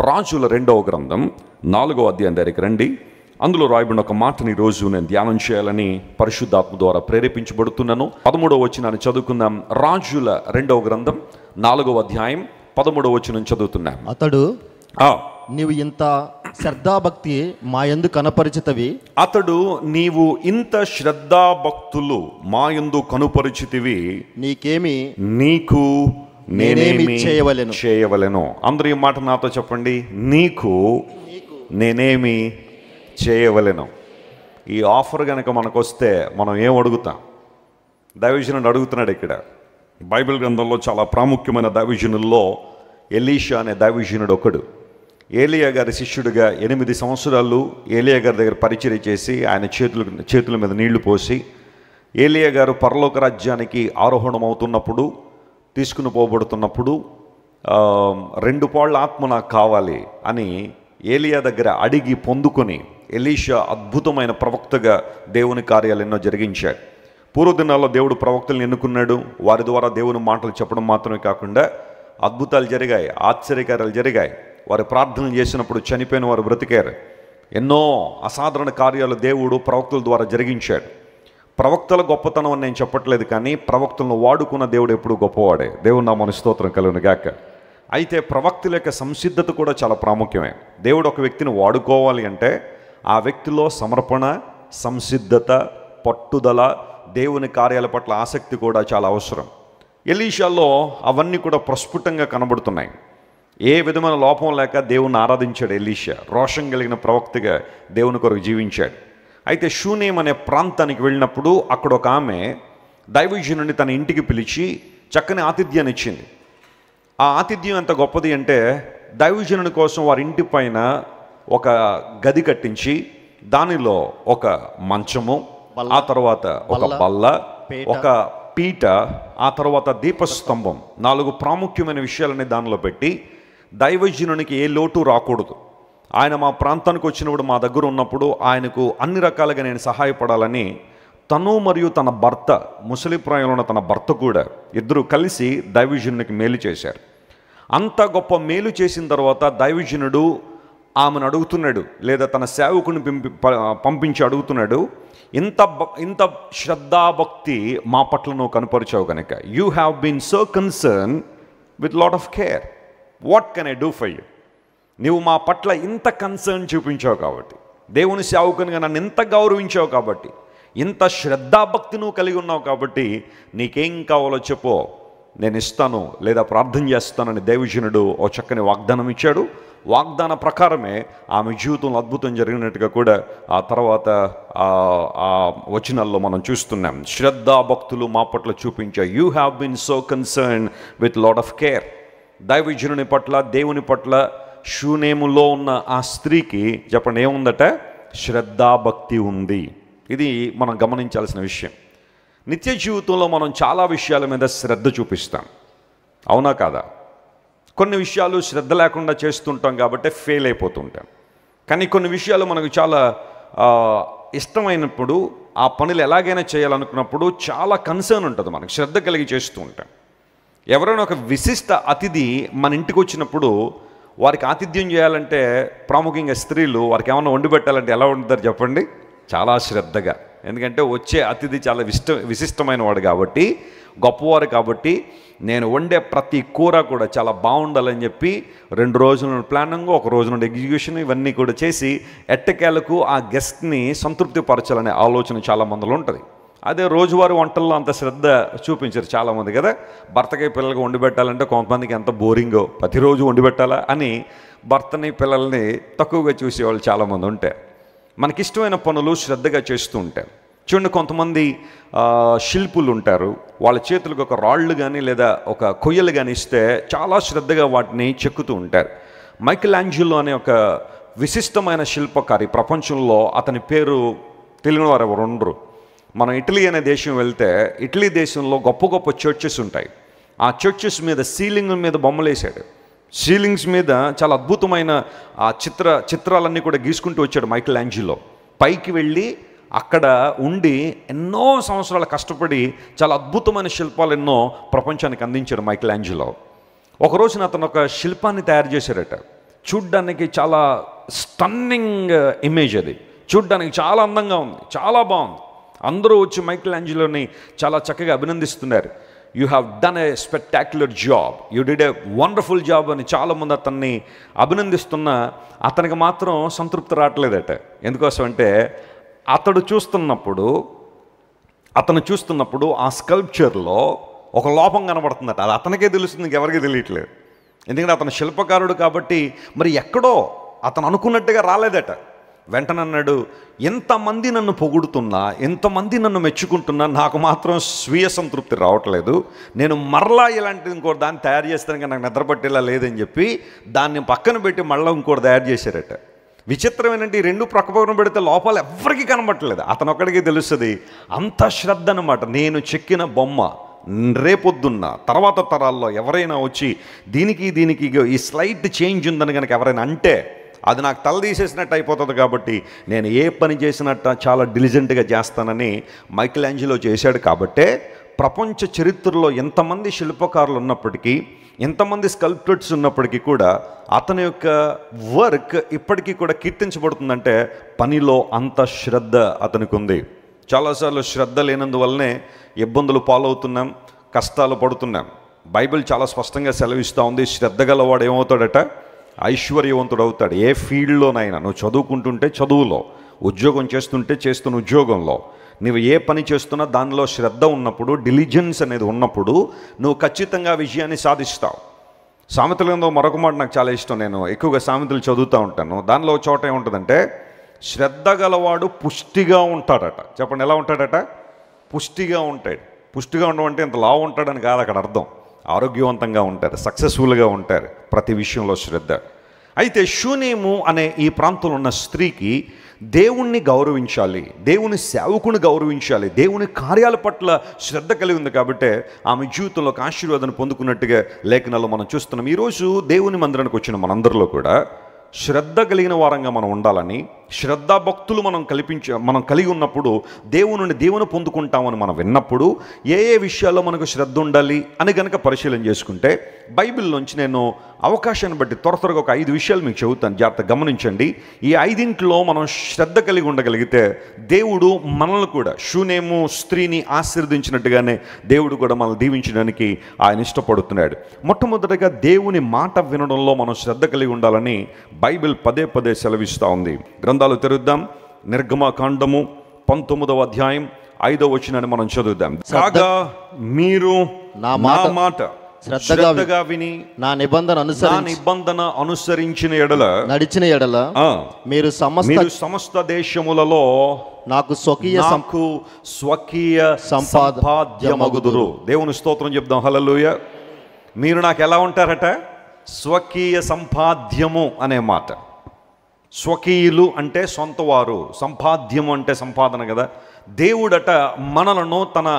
రాజుల 2వ గ్రంథం 4వ అధ్యాయం దగ్గరికి రండి. అందులో రాయబడిన ఒక మాటని ఈరోజు నేను ధ్యానం చేయాలని పరిశుద్ధాత్మ ద్వారా ప్రేరేపించబడుతున్నాను. 13వ వచనాన్ని చదువుకుందాం. రాజుల 2వ గ్రంథం 4వ అధ్యాయం 13వ వచనం చదువుతున్నాం. అతడు నీవు ఇంత శ్రద్ధాభక్తి మా యందు కనపరిచితివి. అతడు నీవు ఇంత శ్రద్ధాభక్తులు మా యందు కనుపరిచితివి, నీకు నేనేమి చేయవలెను. అందరూ ఈ మాట నాతో చెప్పండి. నీకు నేనేమి చేయవలెను. ఈ ఆఫర్ కనుక మనకు వస్తే మనం ఏం అడుగుతాం? దైవజనుడు అడుగుతున్నాడు. ఇక్కడ బైబిల్ గ్రంథంలో చాలా ప్రాముఖ్యమైన దైవజనుల్లో ఎలీషా అనే దైవజనుడు ఒకడు. ఏలియా గారి శిష్యుడిగా 8 సంవత్సరాలు ఏలియా గారి దగ్గర పరిచర్య చేసి ఆయన చేతుల మీద నీళ్లు పోసి ఏలియా గారు పరలోక రాజ్యానికి ఆరోహణం అవుతున్నప్పుడు, తీసుకుని పోబడుతున్నప్పుడు 2 పాళ్ళ ఆత్మ నాకు కావాలి అని ఏలియా దగ్గర అడిగి పొందుకొని ఎలీషా అద్భుతమైన ప్రవక్తగా దేవుని కార్యాలు ఎన్నో జరిగించాడు. పూర్వదినాల్లో దేవుడు ప్రవక్తలను ఎన్నుకున్నాడు. వారి ద్వారా దేవుని మాటలు చెప్పడం మాత్రమే కాకుండా అద్భుతాలు జరిగాయి, ఆశ్చర్యకార్యాలు జరిగాయి. వారు ప్రార్థనలు చేసినప్పుడు చనిపోయిన వారు బ్రతికారు. ఎన్నో అసాధారణ కార్యాలు దేవుడు ప్రవక్తల ద్వారా జరిగించాడు. ప్రవక్తల గొప్పతనం అని నేను చెప్పట్లేదు, కానీ ప్రవక్తలను వాడుకున్న దేవుడు ఎప్పుడు గొప్పవాడే. దేవుని నామమున స్తోత్రం కలుగును గాక. అయితే ప్రవక్తల యొక్క సంసిద్ధత కూడా చాలా ప్రాముఖ్యమే. దేవుడు ఒక వ్యక్తిని వాడుకోవాలి అంటే ఆ వ్యక్తిలో సమర్పణ, సంసిద్ధత, పట్టుదల, దేవుని కార్యాల పట్ల ఆసక్తి కూడా చాలా అవసరం. ఎలీషాలో అవన్నీ కూడా ప్రస్ఫుటంగా కనబడుతున్నాయి. ఏ విధమైన లోపం లేక దేవుని ఆరాధించాడు ఎలీషా. రోషం కలిగిన ప్రవక్తగా దేవుని కొరకు జీవించాడు. అయితే షూనేం అనే ప్రాంతానికి వెళ్ళినప్పుడు అక్కడ ఒక ఆమె దైవజనుడిని తన ఇంటికి పిలిచి చక్కని ఆతిథ్యాన్ని ఇచ్చింది. ఆ ఆతిథ్యం ఎంత గొప్పది అంటే దైవజనుని కోసం వారి ఇంటి పైన ఒక గది కట్టించి దానిలో ఒక మంచము, ఆ తర్వాత ఒక బల్ల, ఒక పీట, ఆ తర్వాత దీపస్తంభం, 4 ప్రాముఖ్యమైన విషయాలని దానిలో పెట్టి దైవజనునికి ఏ లోటు రాకూడదు. ఆయన మా ప్రాంతానికి వచ్చినప్పుడు, మా దగ్గర ఉన్నప్పుడు ఆయనకు అన్ని రకాలుగా నేను సహాయపడాలని తను మరియు తన భర్త, ముసలిప్రాయంలో ఉన్న తన భర్త కూడా ఇద్దరు కలిసి దైవజనునికి మేలు చేశారు. అంత గొప్ప మేలు చేసిన తర్వాత దైవజనుడు ఆమెను అడుగుతున్నాడు, లేదా తన సేవకుని పంపించి అడుగుతున్నాడు, ఇంత శ్రద్ధాభక్తి మా పట్ల నువ్వు కనపరిచావు కనుక, you have been so concern with lot of care, what can I do for you? నువ్వు మా పట్ల ఇంత కన్సర్న్ చూపించావు కాబట్టి, దేవుని సేవకునిగా నన్ను ఇంత గౌరవించావు కాబట్టి, ఇంత శ్రద్ధాభక్తి నువ్వు కలిగి ఉన్నావు కాబట్టి, నీకేం కావాలో చెప్పు, నేను ఇస్తాను, లేదా ప్రార్థన చేస్తానని దైవజనుడు ఓ చక్కని వాగ్దానం ఇచ్చాడు. వాగ్దాన ప్రకారమే ఆమె జీవితంలో అద్భుతం జరిగినట్టుగా కూడా ఆ తర్వాత ఆ వచనాల్లో మనం చూస్తున్నాం. శ్రద్ధాభక్తులు మా పట్ల చూపించా. You have been so concern with lot of care. దైవజనుని పట్ల, దేవుని పట్ల షూనేములో ఉన్న ఆ స్త్రీకి చెప్పండి ఏముందట? శ్రద్ధాభక్తి ఉంది. ఇది మనం గమనించాల్సిన విషయం. నిత్య జీవితంలో మనం చాలా విషయాల మీద శ్రద్ధ చూపిస్తాం, అవునా కాదా? కొన్ని విషయాలు శ్రద్ధ లేకుండా చేస్తుంటాం కాబట్టి ఫెయిల్ అయిపోతుంటాం. కానీ కొన్ని విషయాలు మనకు చాలా ఇష్టమైనప్పుడు, ఆ పనులు ఎలాగైనా చేయాలనుకున్నప్పుడు చాలా కన్సర్న్ ఉంటుంది, మనకు శ్రద్ధ కలిగి చేస్తూ ఉంటాం. ఎవరైనా ఒక విశిష్ట అతిథి మన ఇంటికి వచ్చినప్పుడు వారికి ఆతిథ్యం చేయాలంటే, ప్రాముఖ్యంగా స్త్రీలు వారికి ఏమన్నా వండి పెట్టాలంటే ఎలా వండుతారు చెప్పండి? చాలా శ్రద్ధగా. ఎందుకంటే వచ్చే అతిథి చాలా విశిష్టమైన వాడు కాబట్టి, గొప్పవారు కాబట్టి, నేను వండే ప్రతి కూర కూడా చాలా బాగుండాలని చెప్పి 2 రోజుల ప్లానింగ్, 1 రోజు నుండి ఎగ్జిక్యూషన్, ఇవన్నీ కూడా చేసి ఎట్టకేలకు ఆ గెస్ట్ని సంతృప్తి పరచాలనే ఆలోచన చాలా మందిలో ఉంటుంది. అదే రోజువారీ వంటల్లో అంత శ్రద్ధ చూపించారు చాలామంది కదా. భర్తకి పిల్లలకి వండి పెట్టాలంటే కొంతమందికి ఎంత బోరింగో, ప్రతిరోజు వండి పెట్టాలా అని భర్తని పిల్లల్ని తక్కువగా చూసేవాళ్ళు చాలామంది ఉంటారు. మనకిష్టమైన పనులు శ్రద్ధగా చేస్తూ ఉంటారు. చూడండి, కొంతమంది శిల్పులు ఉంటారు, వాళ్ళ చేతులకు ఒక రాళ్ళు కానీ లేదా ఒక కొయ్యలు కానీ ఇస్తే చాలా శ్రద్ధగా వాటిని చెక్కుతూ ఉంటారు. మైకెల్ ఆంజెలో అనే ఒక విశిష్టమైన శిల్పకారి ప్రపంచంలో, అతని పేరు తెలియని వారు ఎవరు ఉండరు. మనం ఇటలీ అనే దేశం వెళ్తే, ఇటలీ దేశంలో గొప్ప గొప్ప చర్చెస్ ఉంటాయి. ఆ చర్చెస్ మీద సీలింగ్ మీద బొమ్మలు వేసాడు. సీలింగ్స్ మీద చాలా అద్భుతమైన ఆ చిత్రాలన్నీ కూడా గీసుకుంటూ వచ్చాడు మైకెల్ ఆంజెలో. పైకి వెళ్ళి అక్కడ ఉండి ఎన్నో సంవత్సరాలు కష్టపడి చాలా అద్భుతమైన శిల్పాలు ఎన్నో ప్రపంచానికి అందించాడు మైకెల్ ఆంజెలో. ఒకరోజున అతను ఒక శిల్పాన్ని తయారు చేశారట. చూడ్డానికి చాలా స్టన్నింగ్ ఇమేజ్, అది చూడ్డానికి చాలా అందంగా ఉంది, చాలా బాగుంది. అందరూ వచ్చి మైకెల్ యాంజెలోని చాలా చక్కగా అభినందిస్తున్నారు. You have done a spectacular job, you did a wonderful job అని చాలామంది అతన్ని అభినందిస్తున్నా అతనికి మాత్రం సంతృప్తి రావట్లేదట. ఎందుకోసం అంటే అతను చూస్తున్నప్పుడు ఆ స్కల్ప్చర్లో ఒక లోపం కనబడుతుందట. అది అతనికే తెలుస్తుంది, ఇంకెవరికీ తెలియట్లేదు. ఎందుకంటే అతను శిల్పకారుడు కాబట్టి మరి ఎక్కడో అతను అనుకున్నట్టుగా రాలేదట. వెంటనే అన్నాడు, ఎంతమంది నన్ను పొగుడుతున్నా, ఎంతమంది నన్ను మెచ్చుకుంటున్నా నాకు మాత్రం స్వీయ సంతృప్తి రావట్లేదు. నేను మరలా ఇలాంటిది ఇంకోటి దాన్ని తయారు చేస్తానికి నాకు నిద్రపట్టేలా లేదని చెప్పి దాన్ని పక్కన పెట్టి మళ్ళీ ఇంకోటి తయారు చేశారట. విచిత్రం ఏంటంటే ఈ రెండు ప్రక్కపక్కన పెడితే లోపాలు ఎవ్వరికీ కనబట్టలేదు, అతను ఒక్కడికి తెలుస్తుంది. అంత శ్రద్ధ అనమాట. నేను చెక్కిన బొమ్మ రేపొద్దున్న తర్వాత తరాల్లో ఎవరైనా వచ్చి దీనికి ఈ స్లైట్ చేంజ్ ఉందని కనుక ఎవరైనా అంటే అది నాకు తల తీసేసినట్టు అయిపోతుంది. కాబట్టి నేను ఏ పని చేసినట్టు చాలా డిలిజెంట్గా చేస్తానని మైకెల్ యాంజెలో చేశాడు. కాబట్టే ప్రపంచ చరిత్రలో ఎంతమంది శిల్పకారులు ఉన్నప్పటికీ, ఎంతమంది స్కల్ప్టర్స్ ఉన్నప్పటికీ కూడా అతని యొక్క వర్క్ ఇప్పటికీ కూడా కీర్తించబడుతుందంటే పనిలో అంత శ్రద్ధ అతనికి ఉంది. చాలాసార్లు శ్రద్ధ లేనందువల్లనే ఇబ్బందులు పాలవుతున్నాం, కష్టాలు పడుతున్నాం. బైబిల్ చాలా స్పష్టంగా సెలవిస్తూ ఉంది, శ్రద్ధ గలవాడు ఏమవుతాడట? ఐశ్వర్యవంతుడు అవుతాడు. ఏ ఫీల్డ్లోనైనా నువ్వు చదువుకుంటుంటే చదువులో, ఉద్యోగం చేస్తున్న ఉద్యోగంలో, నువ్వు ఏ పని చేస్తున్నా దానిలో శ్రద్ధ ఉన్నప్పుడు, డిలిజెన్స్ అనేది ఉన్నప్పుడు నువ్వు ఖచ్చితంగా విజయాన్ని సాధిస్తావు. సామెతలలో మరొక మాట నాకు చాలా ఇష్టం. నేను ఎక్కువగా సామెతలు చదువుతూ ఉంటాను. దానిలో చోట ఏముంటుందంటే శ్రద్ధ గలవాడు పుష్టిగా ఉంటాడట. చెప్పండి, ఎలా ఉంటాడట? పుష్టిగా ఉంటాడు. పుష్టిగా ఉండడం అంటే ఇంత లావు ఉంటాడని కాదు అక్కడ అర్థం. ఆరోగ్యవంతంగా ఉంటారు, సక్సెస్ఫుల్గా ఉంటారు, ప్రతి విషయంలో శ్రద్ధ. అయితే షూనేము అనే ఈ ప్రాంతంలో ఉన్న స్త్రీకి దేవుణ్ణి గౌరవించాలి, దేవుని సేవకుని గౌరవించాలి, దేవుని కార్యాల పట్ల శ్రద్ధ కలిగి ఉంది. కాబట్టి ఆమె జీవితంలో ఒక ఆశీర్వాదాన్ని పొందుకున్నట్టుగా లేఖనాల్లో మనం చూస్తున్నాం. ఈరోజు దేవుని మందిరానికి వచ్చిన మనందరిలో కూడా శ్రద్ధ కలిగిన వారంగా మనం ఉండాలని, శ్రద్ధాభక్తులు మనం కలిగి ఉన్నప్పుడు దేవుని పొందుకుంటామని మనం విన్నప్పుడు ఏ విషయాల్లో మనకు శ్రద్ధ ఉండాలి అని కనుక పరిశీలన చేసుకుంటే బైబిల్లోంచి నేను అవకాశాన్ని బట్టి త్వరగా ఒక 5 విషయాలు మీకు చెబుతాను, జాగ్రత్తగా గమనించండి. ఈ 5 మనం శ్రద్ధ కలిగి ఉండగలిగితే దేవుడు మనల్ని కూడా షూనేము స్త్రీని ఆశీర్వదించినట్టుగానే దేవుడు కూడా మనల్ని దీవించడానికి ఆయన ఇష్టపడుతున్నాడు. మొట్టమొదటిగా దేవుని మాట వినడంలో మనం శ్రద్ధ కలిగి ఉండాలని బైబిల్ పదే సెలవిస్తూ ఉంది. గ్రంథాలు తెరుద్దాం. నిర్గమకాండము 19వ అధ్యాయం 5వ వచనాన్ని మనం చదువుదాం. కాగా మీరు నా మాట శ్రద్ధగా విని నా నిబంధన అనుసరించిన ఎడల నడిచిన ఎడల మీరు సమస్త దేశములలో నాకు స్వకీయ సంపాద్యమగుదురు. దేవుని స్తోత్రం చెప్దాం. హల్లెలూయా. మీరు నాకు ఎలా ఉంటారట? స్వకీయ సంపాద్యము అనే మాట. స్వకీయులు అంటే సొంతవారు, సంపాద్యము అంటే సంపాదన కదా. దేవుడట మనలను తన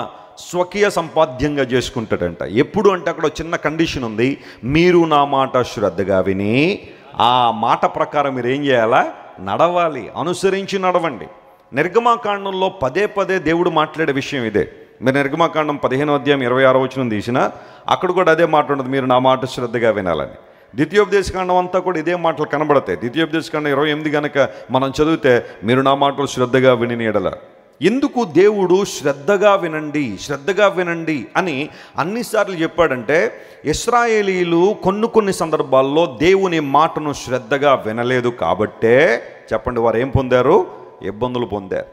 స్వకీయ సంపాద్యంగా చేసుకుంటాడంట. ఎప్పుడు అంటే అక్కడ చిన్న కండిషన్ ఉంది, మీరు నా మాట శ్రద్ధగా విని ఆ మాట ప్రకారం మీరు ఏం చేయాలా? నడవాలి, అనుసరించి నడవండి. నిర్గమాకాండంలో పదే దేవుడు మాట్లాడే విషయం ఇదే. మీరు నిర్గమాకాండం 15వ అధ్యాయం 26వ వచనం తీసినా అక్కడ కూడా అదే మాట ఉండదు, మీరు నా మాట శ్రద్ధగా వినాలని. ద్వితీయోపదేశకాండం అంతా కూడా ఇదే మాటలు కనబడతాయి. ద్వితీయోపదేశకాండం 28 కనుక మనం చదివితే మీరు నా మాటలు శ్రద్ధగా విని ఎడల. ఎందుకు దేవుడు శ్రద్ధగా వినండి అని అన్నిసార్లు చెప్పాడంటే ఇశ్రాయేలీలు కొన్ని సందర్భాల్లో దేవుని మాటను శ్రద్ధగా వినలేదు కాబట్టే చెప్పండి వారు ఏం పొందారు? ఇబ్బందులు పొందారు.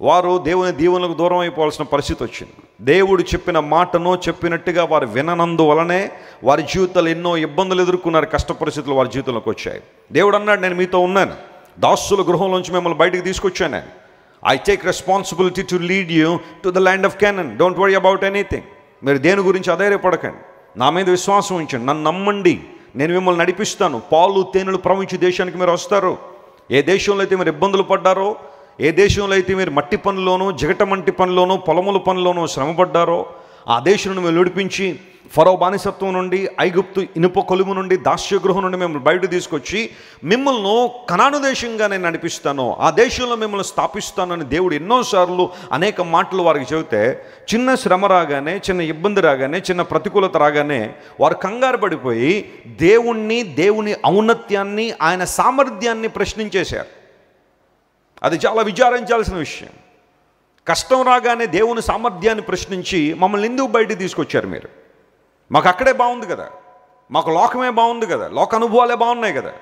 వారు దేవుని దీవెనలకు దూరం అయిపోవాల్సిన పరిస్థితి వచ్చింది. దేవుడు చెప్పిన మాటను చెప్పినట్టుగా వారు విననందువలనే వారి జీవితాలు ఎన్నో ఇబ్బందులు ఎదుర్కొన్నారు, కష్ట పరిస్థితులు వారి జీవితంలోకి వచ్చాయి. దేవుడు అన్నాడు, నేను మీతో ఉన్నాను, దాసుల గృహంలోంచి మిమ్మల్ని బయటికి తీసుకొచ్చాను. I take responsibility to lead you to the land of Canaan. Don't worry about anything. మీరు దేని గురించి అధైర్యపడకండి, నా మీద విశ్వాసం ఉంచండి, నన్ను నమ్మండి, నేను మిమ్మల్ని నడిపిస్తాను. పాలు తేనెలు ప్రవహించే దేశానికి మీరు వస్తారు. ఏ దేశంలో అయితే మీరు ఇబ్బందులు పడ్డారో, ఏ దేశంలో అయితే మీరు మట్టి పనిలోనూ జిగట మంటి పనిలోనూ పొలముల పనిలోనూ శ్రమపడ్డారో ఆ దేశంలో మీరు విడిపించి ఫరో బానిసత్వం నుండి, ఐగుప్తు ఇనుప కొలుము నుండి, దాస్యగృహం నుండి మిమ్మల్ని బయట తీసుకొచ్చి మిమ్మల్ని కనాను దేశంగా నేను నడిపిస్తాను, ఆ దేశంలో మిమ్మల్ని స్థాపిస్తానని దేవుడు ఎన్నోసార్లు అనేక మాటలు వారికి చెబితే చిన్న శ్రమ రాగానే, చిన్న ఇబ్బంది రాగానే, చిన్న ప్రతికూలత రాగానే వారు కంగారు పడిపోయి దేవుని ఔన్నత్యాన్ని, ఆయన సామర్థ్యాన్ని ప్రశ్నించేశారు. అది చాలా విచారించాల్సిన విషయం. కష్టం రాగానే దేవుని సామర్థ్యాన్ని ప్రశ్నించి మమ్మల్ని ఎందుకు బయటికి తీసుకొచ్చారు మీరు? మాకు అక్కడే బాగుంది కదా, మాకు లోకమే బాగుంది కదా, లోక అనుభవాలే బాగున్నాయి కదా,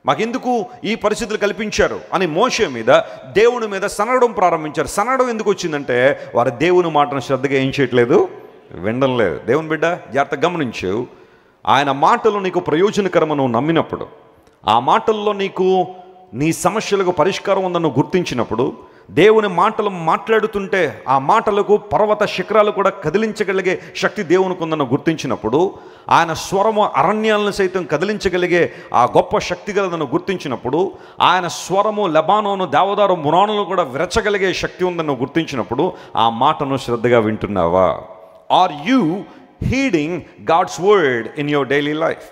మాకెందుకు ఈ పరిస్థితులు కల్పించారు అని మోషే మీద, దేవుని మీద సనగడం ప్రారంభించారు. సనగడం ఎందుకు వచ్చిందంటే వారు దేవుని మాటను శ్రద్ధగా ఏం చేయట్లేదు, వినడం లేదు. దేవుని బిడ్డ జాగ్రత్తగా గమనించు, ఆయన మాటలు నీకు ప్రయోజనకరము నువ్వు నమ్మినప్పుడు, ఆ మాటల్లో నీకు నీ సమస్యలకు పరిష్కారం ఉందని నువ్వు గుర్తించినప్పుడు, దేవుని మాటలు మాట్లాడుతుంటే ఆ మాటలకు పర్వత శిఖరాలు కూడా కదిలించగలిగే శక్తి దేవునికి ఉందని గుర్తించినప్పుడు, ఆయన స్వరము అరణ్యాలను సైతం కదిలించగలిగే ఆ గొప్ప శక్తి గలదని గుర్తించినప్పుడు, ఆయన స్వరము లెబానోను, దేవదారు, మురానులు కూడా విరచగలిగే శక్తి ఉందని గుర్తించినప్పుడు ఆ మాటను శ్రద్ధగా వింటున్నావా? Are you heeding God's word in your daily life?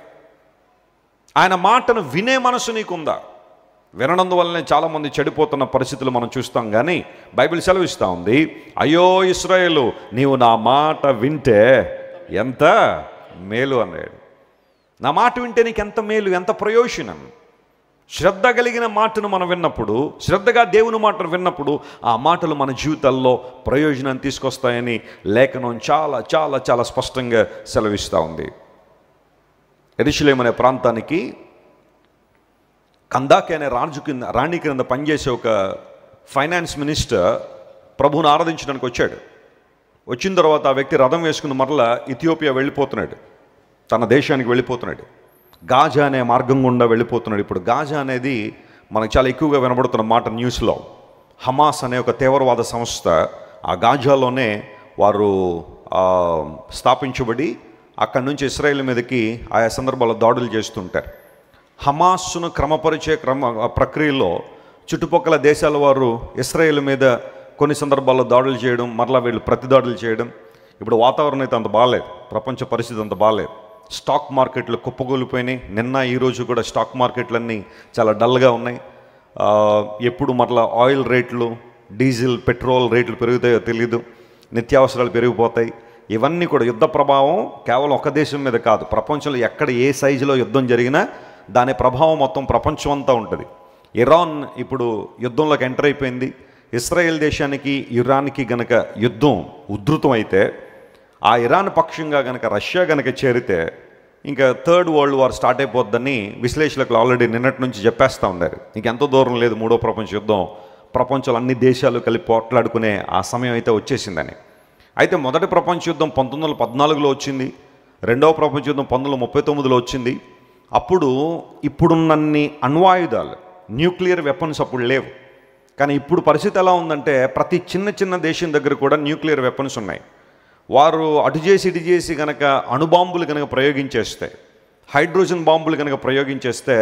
ఆయన మాటను వినే మనసు నీకుందా? వినడందువల్లనే చాలామంది చెడిపోతున్న పరిస్థితులు మనం చూస్తాం. కానీ బైబిల్ సెలవిస్తూ ఉంది, అయ్యో ఇశ్రాయేలు, నీవు నా మాట వింటే ఎంత మేలు అన్నాడు. నా మాట వింటే నీకు ఎంత మేలు, ఎంత ప్రయోజనం. శ్రద్ధ కలిగిన మాటను మనం విన్నప్పుడు, శ్రద్ధగా దేవుని మాటను విన్నప్పుడు ఆ మాటలు మన జీవితాల్లో ప్రయోజనాన్ని తీసుకొస్తాయని లేఖనం చాలా చాలా చాలా స్పష్టంగా సెలవిస్తూ ఉంది. యెరూషలేము అనే ప్రాంతానికి కందాకే అనే రాణి కింద పనిచేసే ఒక ఫైనాన్స్ మినిస్టర్ ప్రభువును ఆరాధించడానికి వచ్చాడు. వచ్చిన తర్వాత ఆ వ్యక్తి రథం వేసుకుని మరలా ఇథియోపియా వెళ్ళిపోతున్నాడు, తన దేశానికి వెళ్ళిపోతున్నాడు. గాజా అనే మార్గం గుండా వెళ్ళిపోతున్నాడు. ఇప్పుడు గాజా అనేది మనకు చాలా ఎక్కువగా వినబడుతున్న మాట న్యూస్లో. హమాస్ అనే ఒక తీవ్రవాద సంస్థ ఆ గాజాలోనే వారు స్థాపించబడి అక్కడి నుంచి ఇశ్రాయేల్ మీదకి ఆయా సందర్భాల్లో దాడులు చేస్తుంటారు. హమాస్ను క్రమపరిచే ప్రక్రియలో చుట్టుపక్కల దేశాల వారు ఇశ్రాయేల్ మీద కొన్ని సందర్భాల్లో దాడులు చేయడం, మరలా వీళ్ళు ప్రతిదాడులు చేయడం. ఇప్పుడు వాతావరణం అయితే అంత బాగాలేదు, ప్రపంచ పరిస్థితి అంత బాగాలేదు. స్టాక్ మార్కెట్లు కుప్పగూలిపోయినాయి. నిన్న ఈరోజు కూడా స్టాక్ మార్కెట్లన్నీ చాలా డల్గా ఉన్నాయి. ఎప్పుడు మరలా ఆయిల్ రేట్లు, డీజిల్, పెట్రోల్ రేట్లు పెరుగుతాయో తెలీదు, నిత్యావసరాలు పెరిగిపోతాయి. ఇవన్నీ కూడా యుద్ధ ప్రభావం కేవలం ఒక దేశం మీద కాదు, ప్రపంచంలో ఎక్కడ ఏ సైజులో యుద్ధం జరిగినా దాని ప్రభావం మొత్తం ప్రపంచం అంతా ఉంటుంది. ఇరాన్ ఇప్పుడు యుద్ధంలోకి ఎంటర్ అయిపోయింది. ఇస్రాయేల్ దేశానికి ఇరాన్కి గనక యుద్ధం ఉధృతం అయితే, ఆ ఇరాన్ పక్షంగా గనక రష్యా గనక చేరితే ఇంకా థర్డ్ వరల్డ్ వార్ స్టార్ట్ అయిపోద్దని విశ్లేషకులు ఆల్రెడీ నిన్నటి నుంచి చెప్పేస్తూ ఉన్నారు. ఇంకెంతో దూరం లేదు మూడో ప్రపంచ యుద్ధం, ప్రపంచంలో అన్ని దేశాలు కలిపి పోట్లాడుకునే ఆ సమయం అయితే వచ్చేసిందని. అయితే మొదటి ప్రపంచ యుద్ధం 1914లో వచ్చింది, రెండవ ప్రపంచ యుద్ధం 1939లో వచ్చింది. అప్పుడు ఇప్పుడున్నన్ని అణ్వాయుధాలు, న్యూక్లియర్ వెపన్స్ అప్పుడు లేవు. కానీ ఇప్పుడు పరిస్థితి ఎలా ఉందంటే ప్రతి చిన్న దేశం దగ్గర కూడా న్యూక్లియర్ వెపన్స్ ఉన్నాయి. వారు అటు చేసి ఇటు చేసి కనుక అణుబాంబులు కనుక ప్రయోగించేస్తే, హైడ్రోజన్ బాంబులు కనుక ప్రయోగించేస్తే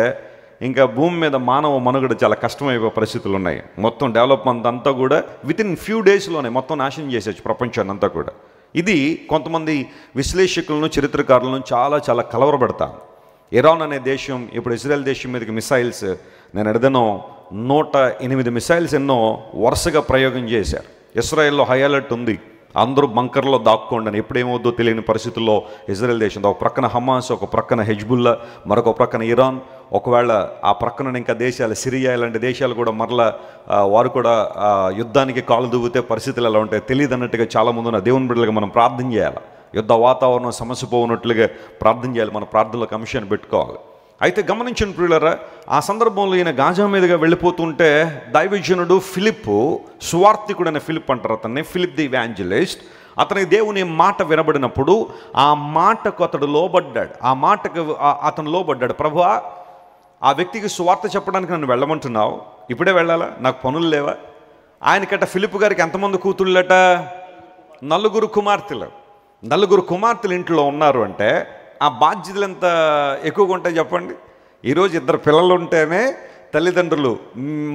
ఇంకా భూమి మీద మానవ మనుగడ చాలా కష్టమైపోయే పరిస్థితులు ఉన్నాయి. మొత్తం డెవలప్మెంట్ అంతా కూడా వితిన్ ఫ్యూ డేస్లోనే మొత్తం నాశనం చేసేచ్చు ప్రపంచాన్ని అంతా కూడా. ఇది కొంతమంది విశ్లేషకులను, చరిత్రకారులను చాలా చాలా కలవరపెడతాను. ఇరాన్ అనే దేశం ఇప్పుడు ఇజ్రాయెల్ దేశం మీదకి మిసైల్స్, నేను ఎడదనో 108 మిసైల్స్ ఎన్నో వరుసగా ప్రయోగం చేశారు. ఇస్రాయెల్లో హై అలర్ట్ ఉంది, అందరూ బంకర్లో దాక్కోండి అని. ఎప్పుడేమవుద్దో తెలియని పరిస్థితుల్లో ఇజ్రాయెల్ దేశం, ఒక ప్రక్కన హమాస్, ఒక ప్రక్కన హెజ్బుల్లా, మరొక ప్రక్కన ఇరాన్, ఒకవేళ ఆ ప్రక్కన ఇంకా దేశాలు సిరియా ఇలాంటి దేశాలు కూడా మరలా వారు కూడా యుద్ధానికి కాలు దువ్వితే పరిస్థితులు ఎలా ఉంటాయో తెలియదు అన్నట్టుగా చాలామంది ఉన్న దేవుని బిడ్డలుగా మనం ప్రార్థన చేయాలి. యుద్ధ వాతావరణం సమస్య పోనట్లుగా ప్రార్థన చేయాలి, మన ప్రార్థనలకు అంశాన్ని పెట్టుకోవాలి. అయితే గమనించిన ప్రియులారా, ఆ సందర్భంలో ఈయన గాజా మీదుగా వెళ్ళిపోతుంటే దైవజనుడు ఫిలిప్పు, సువార్తికుడైన ఫిలిప్ అంటారు అతన్ని, ఫిలిప్ ది ఇవాంజలిస్ట్, అతనికి దేవుని మాట వినబడినప్పుడు ఆ మాటకు అతడు లోబడ్డాడు. ఆ మాటకు అతను లోబడ్డాడు. ప్రభువా, ఆ వ్యక్తికి సువార్త చెప్పడానికి నన్ను వెళ్ళమంటున్నావు, ఇప్పుడే వెళ్ళాలా, నాకు పనులు లేవా? ఆయనకట ఫిలిప్ గారికి ఎంతమంది కూతుళ్ళట? 4 కుమార్తెలు. 4 కుమార్తెలు ఇంట్లో ఉన్నారు అంటే ఆ బాధ్యతలు ఎంత ఎక్కువగా ఉంటాయి చెప్పండి. ఈరోజు 2 పిల్లలు ఉంటేనే తల్లిదండ్రులు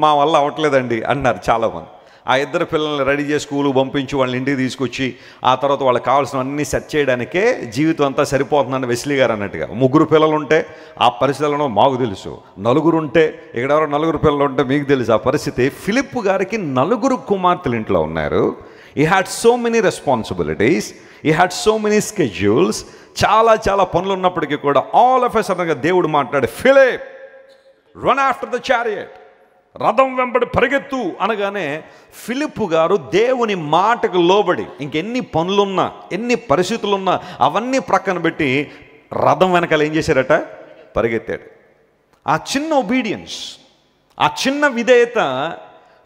మా వల్ల అవ్వట్లేదండి అన్నారు చాలామంది. ఆ ఇద్దరు పిల్లల్ని రెడీ చేసి స్కూలు పంపించి వాళ్ళని ఇంటికి తీసుకొచ్చి ఆ తర్వాత వాళ్ళకి కావాల్సినవన్నీ సెట్ చేయడానికే జీవితం అంతా సరిపోతుందని వెస్లీ గారు అన్నట్టుగా. 3 పిల్లలు ఉంటే ఆ పరిస్థితులను మాకు తెలుసు, 4 ఉంటే ఇక్కడ ఎవరో 4 పిల్లలు ఉంటే మీకు తెలుసు ఆ పరిస్థితి. ఫిలిప్ గారికి 4 కుమార్తెలు ఇంట్లో ఉన్నారు. He had so many responsibilities, he had so many schedules, చాలా పనులు ఉన్నప్పటికీ కూడా ఆల్ ఆఫ్ ఎ సడన్గా దేవుడు మాట్లాడే, Philip run after the chariot, రథం వెంబడి పరిగెత్తు అనగానే ఫిలిప్ గారు దేవుని మాటకు లోబడి ఇంకెన్ని పనులున్నా ఎన్ని పరిస్థితులున్నా అవన్నీ ప్రక్కన పెట్టి రథం వెనకాల ఏం చేశారట, పరిగెత్తాడు. ఆ చిన్న ఒబీడియన్స్, ఆ చిన్న విధేయత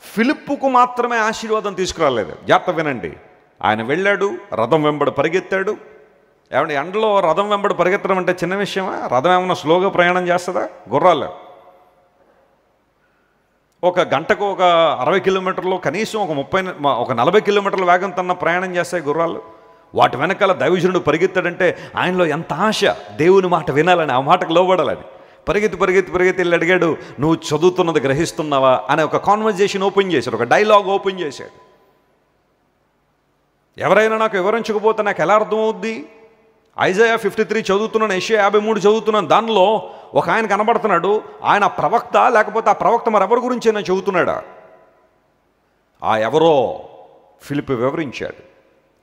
ఫిలిప్పుకు మాత్రమే ఆశీర్వాదం తీసుకురాలేదు. జాగ్రత్త వినండి, ఆయన వెళ్ళాడు, రథం వెంబడి పరిగెత్తాడు. ఏమంటే ఎండలో రథం వెంబడి పరిగెత్తడం అంటే చిన్న విషయమా? రథం ఏమన్నా స్లోగా ప్రయాణం చేస్తుందా? గుర్రాలు ఒక గంటకు ఒక 60 కిలోమీటర్లు, కనీసం ఒక 40 కిలోమీటర్ల వేగంతో ప్రయాణం చేస్తాయి గుర్రాలు. వాటి వెనకాల దైవజనుడు పరిగెత్తాడంటే ఆయనలో ఎంత ఆశ, దేవుని మాట వినాలని, ఆ మాటకు లోబడాలని. పరిగెత్తి వెళ్ళి అడిగాడు, నువ్వు చదువుతున్నది గ్రహిస్తున్నావా అనే ఒక కాన్వర్జేషన్ ఓపెన్ చేశాడు, ఒక డైలాగ్ ఓపెన్ చేశాడు. ఎవరైనా నాకు వివరించకపోతే నాకు ఎలా అర్థమవుద్ది? ఐజయా 53 చదువుతున్నాను, యెషయా 53 చదువుతున్నాను, దానిలో ఒక ఆయన కనబడుతున్నాడు. ఆయన ప్రవక్త, లేకపోతే ఆ ప్రవక్త మరెవరి గురించి అయినా చెబుతున్నాడా? ఆ ఎవరో ఫిలిప్ వివరించాడు.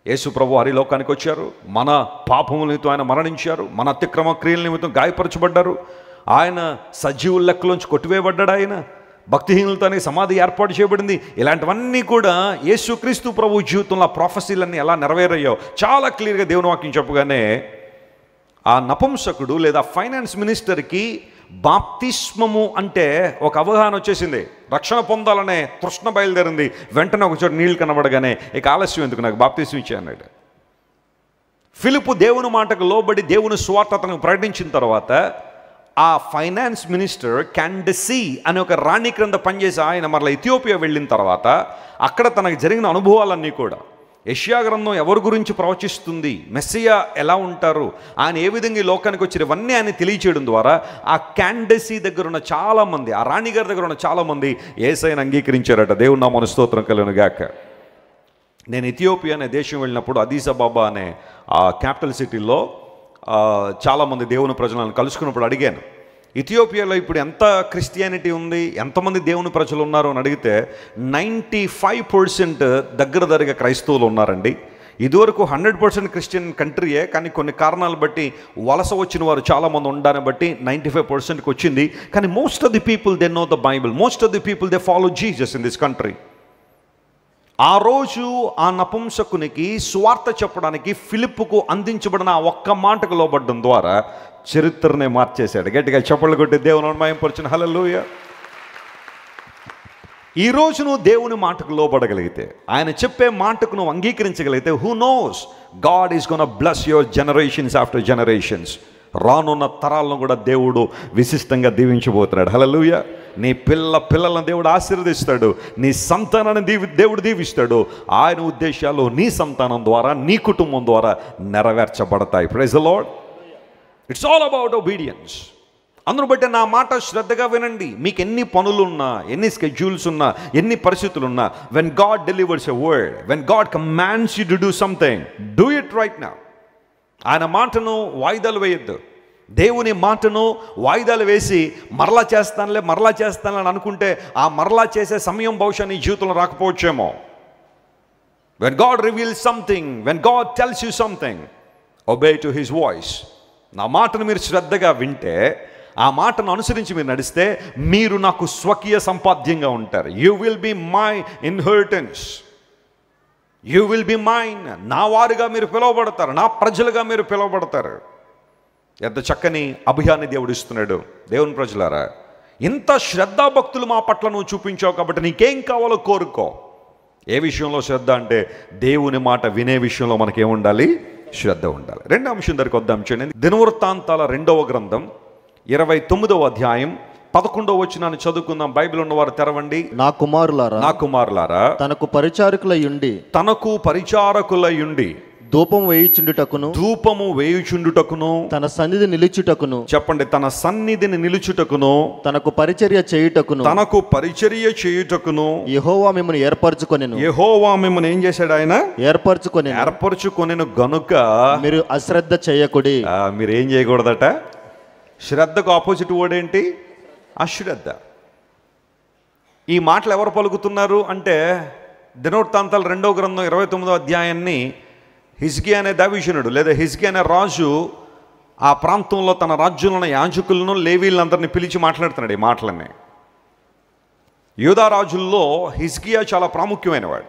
యేసు ప్రభు వారి లోకానికి వచ్చారు, మన పాపముల నిమిత్తం ఆయన మరణించారు, మన అతిక్రమ క్రియల నిమిత్తం గాయపరచబడ్డారు, ఆయన సజీవుల లెక్కలోంచి కొట్టివేయబడ్డాడు, ఆయన భక్తిహీనులతోనే సమాధి ఏర్పాటు చేయబడింది. ఇలాంటివన్నీ కూడా యేసుక్రీస్తు ప్రభు జీవితంలో ప్రొఫెసీలన్నీ ఎలా నెరవేరయ్యో చాలా క్లియర్గా దేవుని వాక్యం చెప్పగానే ఆ నపుంసకుడు లేదా ఫైనాన్స్ మినిస్టర్కి బాప్తిస్మము అంటే ఒక అవగాహన వచ్చేసింది. రక్షణ పొందాలనే తృష్ణ బయలుదేరింది. వెంటనే ఒక చోట నీళ్ళు కనబడగానే ఇక ఆలస్యం ఎందుకు, నాకు బాప్తిస్మం ఇచ్చే అన్నాడు. ఫిలిపు దేవుని మాటకు లోబడి దేవుని స్వార్థతను ప్రకటించిన తర్వాత ఆ ఫైనాన్స్ మినిస్టర్ క్యాండసీ అనే ఒక రాణి క్రింద పనిచేసి ఆయన మరలా ఇథియోపియా వెళ్ళిన తర్వాత అక్కడ తనకు జరిగిన అనుభవాలన్నీ కూడా, యెషయా గ్రంథం ఎవరి గురించి ప్రవచిస్తుంది, మెస్సియా ఎలా ఉంటారు, ఆయన ఏ విధంగా ఈ లోకానికి వచ్చారు, ఇవన్నీ ఆయన తెలియచేయడం ద్వారా ఆ క్యాండసీ దగ్గర ఉన్న చాలామంది, ఆ రాణిగారి దగ్గర ఉన్న చాలామంది యేసయ్యను అంగీకరించారట. దేవుని నామమున స్తోత్రం కలుగును గాక. నేను ఇథియోపియా అనే దేశం వెళ్ళినప్పుడు అదీస్ అబాబా అనే ఆ క్యాపిటల్ సిటీలో చాలామంది దేవుని ప్రజలను కలుసుకున్నప్పుడు అడిగాను, ఇథియోపియాలో ఇప్పుడు ఎంత క్రిస్టియానిటీ ఉంది, ఎంతమంది దేవుని ప్రజలు ఉన్నారు అని అడిగితే 95% దగ్గర క్రైస్తవులు ఉన్నారండి. ఇదివరకు 100% క్రిస్టియన్ కంట్రీయే, కానీ కొన్ని కారణాలు బట్టి వలస వచ్చిన వారు చాలామంది ఉండడాన్ని బట్టి 95%కి వచ్చింది. కానీ most of the people they know the Bible, most of the people they follow Jesus in this country. ఆ రోజు ఆ నపుంసకునికి స్వార్థ చెప్పడానికి ఫిలిప్పుకు అందించబడిన ఆ ఒక్క మాటకు లోబడ్డం ద్వారా చరిత్రనే మార్చేశాడు. గట్టిగా చప్పట్లు కొట్టి దేవుని మహిమపరచును. హల్లెలూయా. ఈ రోజు నువ్వు దేవుని మాటకు లోబడగలిగితే, ఆయన చెప్పే మాటకు నువ్వు అంగీకరించగలిగితే, who knows, God is gonna bless your generations after generations. రానున్న తరాలను కూడా దేవుడు విశిష్టంగా దీవించబోతున్నాడు. హల్లెలూయా. నీ పిల్లలను దేవుడు ఆశీర్వదిస్తాడు, నీ సంతానాన్ని దేవుడు దీవిస్తాడు. ఆయన ఉద్దేశాలు నీ సంతానం ద్వారా, నీ కుటుంబం ద్వారా నెరవేర్చబడతాయి. Praise the Lord. It's all about obedience. అందును బట్టి నా మాట శ్రద్ధగా వినండి. మీకు ఎన్ని పనులున్నా, ఎన్ని స్కెడ్యూల్స్ ఉన్నా, ఎన్ని పరిస్థితులున్నా, when God delivers a word, when God commands you to do something, do it right now. ఆయన మాటను వాయిదాలు వేయొద్దు. దేవుని మాటను వాయిదాలు వేసి మరలా చేస్తానులే అని అనుకుంటే ఆ మరలా చేసే సమయం బహుశా నీ జీవితంలో రాకపోవచ్చేమో. When God reveals something, when God tells you something, obey to his voice. నా మాటను మీరు శ్రద్ధగా వింటే, ఆ మాటను అనుసరించి మీరు నడిస్తే, మీరు నాకు స్వకీయ సంపాద్యంగా ఉంటారు. You will be my inheritance, you will be mine. నా వారుగా మీరు పిలువబడతారు, నా ప్రజలుగా మీరు పిలువబడతారు. ఎంత చక్కని అభయాన్ని దేవుడు ఇస్తున్నాడు. దేవుని ప్రజలారా, ఇంత శ్రద్ధాభక్తులు మా పట్ల నువ్వు చూపించావు కాబట్టి నీకేం కావాలో కోరుకో. ఏ విషయంలో శ్రద్ధ అంటే, దేవుని మాట వినే విషయంలో మనకేముండాలి? శ్రద్ధ ఉండాలి. రెండో అంశం దగ్గరికి వద్దాం. చూడండి, దినవృత్తాంతాల 2వ గ్రంథం 29వ అధ్యాయం 11వ వచనాన్ని చదువుకుందాం. బైబిల్ ఉన్నవారు తెరవండి. నా కుమారులారా తనకు పరిచారకులయుండి ధూపము వేయుచుండుటకును తన సన్నిధి నిలుచుటకును. చెప్పండి, తన సన్నిధిని నిలుచుటకును, తనకు పరిచర్య చేయుటకును యెహోవా మిమ్మల్ని ఏర్పరచుకొనెను. యెహోవా మిమ్మల్ని ఏం చేశాడు? ఆయన ఏర్పరచుకొనెను గనుక మీరు అశ్రద్ధ చేయకుడి. మీరు ఏం చేయకూడదట? శ్రద్ధకు ఆపోజిట్ వర్డ్ ఏంటి? అశ్రద్ధ. ఈ మాటలు ఎవరు పలుకుతున్నారు అంటే, దినవృత్తాంతాలు 2వ గ్రంథం 29వ అధ్యాయాన్ని హిజ్కియా అనే దైవజనుడు లేదా హిజ్కియా అనే రాజు ఆ ప్రాంతంలో తన రాజ్యంలో ఉన్న యాజకులను లేవీలందరినీ పిలిచి మాట్లాడుతున్నాడు ఈ మాటలన్నీ. యూదా రాజుల్లో హిజ్కియా చాలా ప్రాముఖ్యమైనవాడు.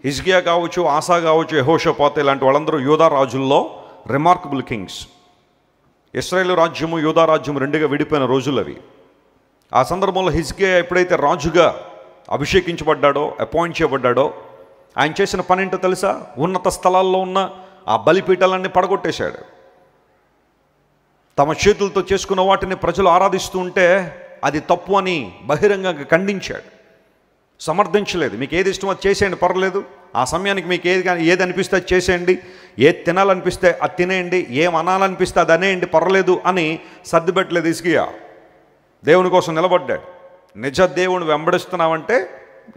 హిజ్కియా కావచ్చు, ఆసా కావచ్చు, యెహోషాపాతు ఇలాంటి వాళ్ళందరూ యూదా రాజుల్లో రిమార్కబుల్ కింగ్స్. ఇశ్రాయేలు రాజ్యము యూదా రాజ్యము రెండుగా విడిపోయిన రోజులు అవి. ఆ సందర్భంలో హిజ్కియా ఎప్పుడైతే రాజుగా అభిషేకించబడ్డాడో, అపాయింట్ చేయబడ్డాడో, ఆయన చేసిన పని ఏంటో తెలుసా? ఉన్నత స్థలాల్లో ఉన్న ఆ బలిపీఠాలన్నీ పడగొట్టేశాడు. తమ చేతులతో చేసుకున్న వాటిని ప్రజలు ఆరాధిస్తూ ఉంటే అది తప్పు అని బహిరంగంగా ఖండించాడు. సమర్థించలేదు. మీకు ఏది ఇష్టమో అది చేసేయండి, పర్వాలేదు. ఆ సమయానికి మీకు ఏది అనిపిస్తే అది చేసేయండి, ఏది తినాలనిపిస్తే అది తినేయండి, ఏం అనాలనిపిస్తే అది అనేయండి, పర్వాలేదు అని సర్దిపెట్టలేదు హిజ్కియా. దేవుని కోసం నిలబడ్డాడు. నిజ దేవుని వెంబడిస్తున్నామంటే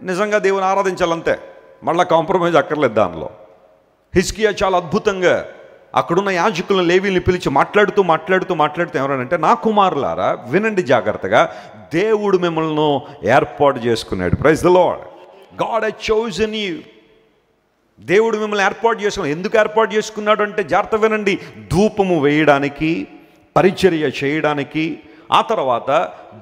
నిజంగా దేవుని ఆరాధించాలంతే, మళ్ళీ కాంప్రమైజ్ అక్కర్లేదు దానిలో. హిజ్కియా చాలా అద్భుతంగా అక్కడున్న యాజకులను లేవీల్ని పిలిచి మాట్లాడుతూ ఎవరనంటే, నా కుమారులారా వినండి జాగ్రత్తగా, దేవుడు మిమ్మల్ని ఏర్పాటు చేసుకున్నాడు. Praise the Lord. God has chosen you. దేవుడు మిమ్మల్ని ఏర్పాటు చేసుకున్నాడు. ఎందుకు ఏర్పాటు చేసుకున్నాడు అంటే, జాగ్రత్త వినండి, ధూపము వేయడానికి, పరిచర్య చేయడానికి, ఆ తర్వాత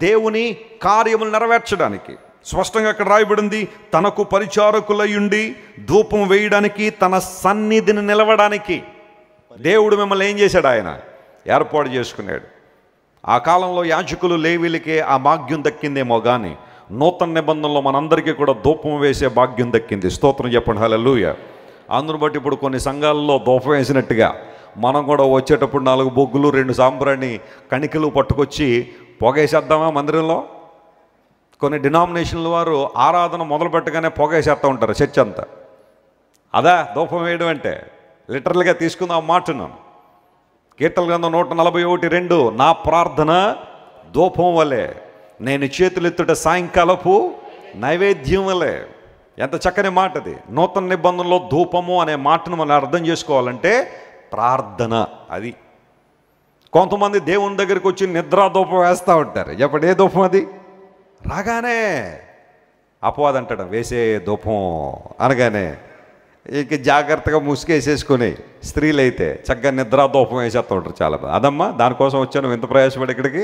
దేవుని కార్యములు నెరవేర్చడానికి. స్పష్టంగా అక్కడ రాయబడింది, తనకు పరిచారకులయుండి ధూపం వేయడానికి, తన సన్నిధిని నిలవడానికి దేవుడు మిమ్మల్ని ఏం చేశాడు? ఆయన ఏర్పాటు చేసుకున్నాడు. ఆ కాలంలో యాజకులు లేవీలకే ఆ భాగ్యం దక్కిందేమో కానీ నూతన నిబంధనలో మనందరికీ కూడా ధూపం వేసే భాగ్యం దక్కింది. స్తోత్రం చెప్పండి, హల్లెలూయా. అందును బట్టి ఇప్పుడు కొన్ని సంఘాలలో ధూపం వేసినట్టుగా మనం కూడా వచ్చేటప్పుడు 4 బొగ్గులు 2 సాంబ్రాణి కణికలు పట్టుకొచ్చి పొగేసేద్దామా మందిరంలో? కొన్ని డినామినేషన్ల వారు ఆరాధన మొదలు పెట్టగానే పొగేసేస్తూ ఉంటారు చర్చ్ అంతా. అదా ధూపం వేయడం అంటే? లిటరల్గా తీసుకుందాం మాటను. కీర్తన గ్రంథం 141:2, నా ప్రార్థన ధూపం వలె, నేను చేతులెత్తుట సాయంకాలపు నైవేద్యం వలె. ఎంత చక్కని మాట అది. నూతన నిబంధనలో ధూపము అనే మాటను మనం అర్థం చేసుకోవాలంటే ప్రార్థన. అది కొంతమంది దేవుని దగ్గరికి వచ్చి నిద్రా ధూపం వేస్తూ ఉంటారు. ఎప్పుడు ఏ ధూపం అది? రాగానే అపవాది అంటాడు వేసే ధూపం అనగానే ఇక జాగ్రత్తగా ముసుగేసేసుకొని స్త్రీలు అయితే చక్కగా నిద్రా ధూపం వేసేస్తూ ఉంటారు చాలామంది. అదమ్మా దానికోసం వచ్చాను ఎంత ప్రయాసపడి ఇక్కడికి?